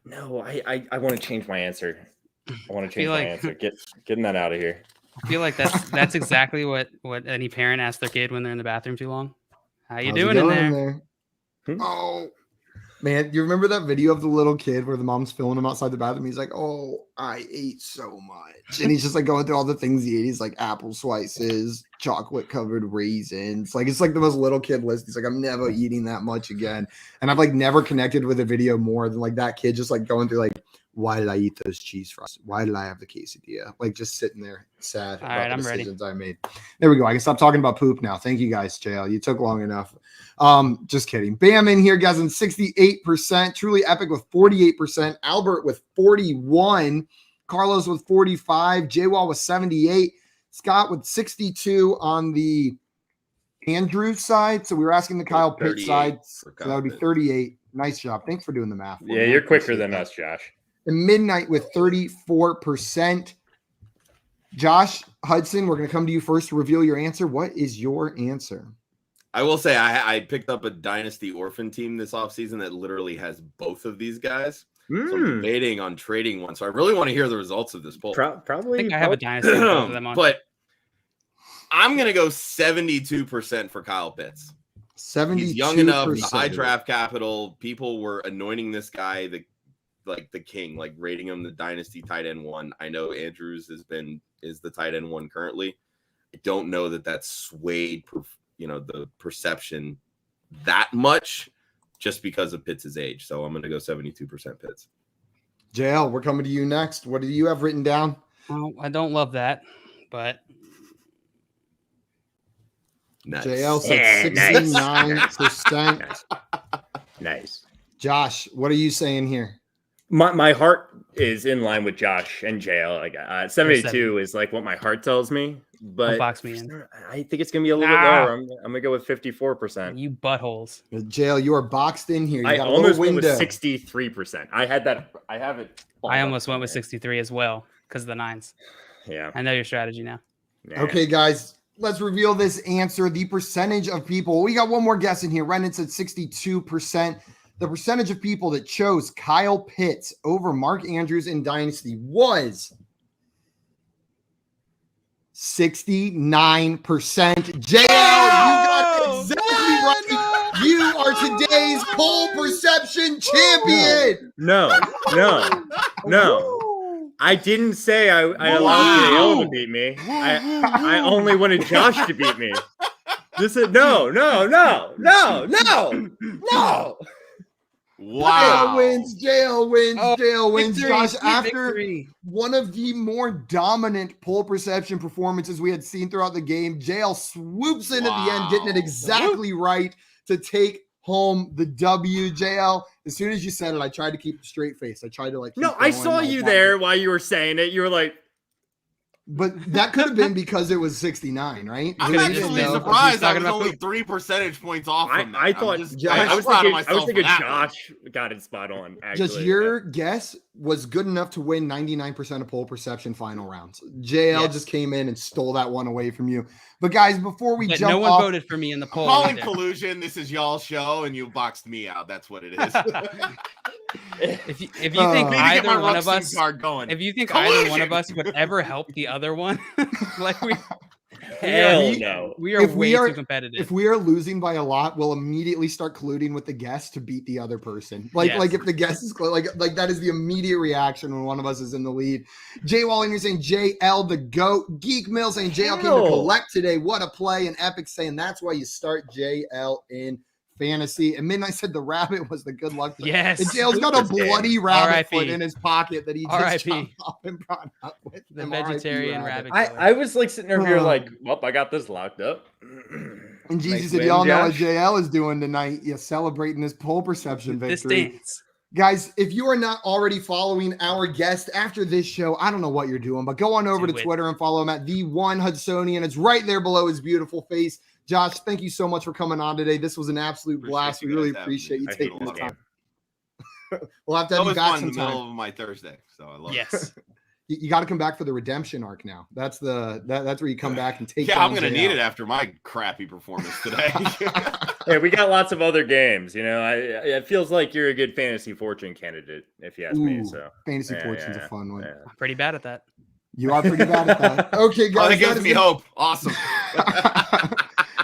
No, I want to change my answer. I want to change my answer. Getting that out of here. I feel like that's exactly what any parent asks their kid when they're in the bathroom too long. How's doing in there? Oh, man, you remember that video of the little kid where the mom's filming him outside the bathroom? He's like, "Oh, I ate so much," and he's just like going through all the things he ate. He's like apple slices, chocolate covered raisins. Like it's like the most little kid list. He's like, "I'm never eating that much again." And I've like never connected with a video more than like that kid just like going through like, why did I eat those cheese fries? Why did I have the quesadilla? Like just sitting there sad about the decisions I made. There we go. I can stop talking about poop now. Thank you guys, JL. You took long enough. Just kidding. Bam in here, guys, on 68%. Truly Epic with 48%. Albert with 41. Carlos with 45. J-Wall with 78. Scott with 62 on the Andrew side. So we were asking the Kyle Pitts side. So that would be 38. Nice job. Thanks for doing the math. Yeah, you're quicker than us, Josh. And Midnight with 34%. Josh Hudson, we're going to come to you first to reveal your answer. What is your answer? I will say I picked up a Dynasty orphan team this offseason that literally has both of these guys. So I'm debating on trading one. So I really want to hear the results of this poll. Probably. I think I have a Dynasty both of them on. But I'm going to go 72% for Kyle Pitts. 72%. He's young enough, high draft capital. People were anointing this guy the king, like rating him the Dynasty tight end 1. I know Andrews is the tight end 1 currently. I don't know that's swayed the perception that much just because of Pitts' age. So I'm going to go 72% Pitts. JL, we're coming to you next. What do you have written down? Oh, I don't love that, but Nice. JL said 69%. Nice. Josh, what are you saying here? My heart is in line with Josh and JL. Like 72 is like what my heart tells me, but box me in. I think it's gonna be a little bit lower. I'm gonna go with 54%. You buttholes. JL, you are boxed in here. You I got almost a went window. with 63%. I have it. I almost went with 63 as well because of the 9s. Yeah, I know your strategy now. Yeah. Okay, guys, let's reveal this answer. The percentage of people. We got one more guess in here. Brendan said 62%. The percentage of people that chose Kyle Pitts over Mark Andrews in Dynasty was 69%. JL, you got it exactly right. You are today's poll perception champion. No. I didn't say I allowed JL to beat me. I only wanted Josh to beat me. This is no. Wow. JL wins. Josh, Victory. after one of the more dominant poll perception performances we had seen throughout the game, JL swoops in at the end, getting it exactly right to take home the W. JL, as soon as you said it, I tried to keep a straight face. I tried to I saw you there while you were saying it. You were like, but that could have been because it was 69, right? I'm actually surprised. I was only 3 percentage points off from that. I thought I was thinking Josh got it spot on. Actually. Just your guess was good enough to win 99% of poll perception final rounds. JL just came in and stole that one away from you. But guys, before we jump no one off, voted for me in the poll. Calling collusion. This is y'all's show, and you boxed me out. That's what it is. If you think either one of us, if you think Collusion. either one of us would ever help the other one, like we no. We are way too competitive. If we are losing by a lot, we'll immediately start colluding with the guest to beat the other person. Like if the guest is close, like that is the immediate reaction when one of us is in the lead. Jay Walling, you're saying JL the GOAT. Geek Mill saying JL came to collect today. What a play. And Epic saying that's why you start JL in fantasy. And Midnight said the rabbit was the good luck. Yes. And JL's got a bloody rabbit foot in his pocket that he just chopped off and brought up with the vegetarian rabbit. I was like sitting over here like, well, I got this locked up. And Jeezy said, y'all know what JL is doing tonight. Yeah, celebrating his poll perception victory. This dance. Guys, if you are not already following our guest after this show, I don't know what you're doing, but go on over to Twitter and follow him at @the1Hudsonian. It's right there below his beautiful face. Josh, thank you so much for coming on today. This was an absolute blast. We really appreciate you taking the time. We'll have to have you back sometime. In the middle of my Thursday, so I love it. You got to come back for the redemption arc now. That's where you come back and take. Yeah, I'm gonna need it after my crappy performance today. Hey, we got lots of other games. You know, it feels like you're a good fantasy fortune candidate, if you ask me. So fantasy fortune's a fun one. I'm pretty bad at that. You are pretty bad at that. Okay, guys, that gives me hope. Awesome.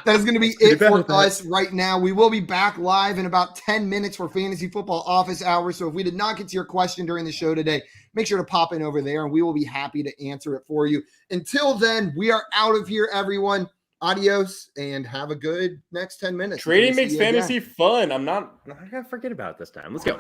That is going to be it for us right now. We will be back live in about 10 minutes for Fantasy Football Office Hours. So if we did not get to your question during the show today, make sure to pop in over there and we will be happy to answer it for you. Until then, we are out of here, everyone. Adios and have a good next 10 minutes. Trading makes fantasy fun. I'm not going to forget about it this time. Let's go.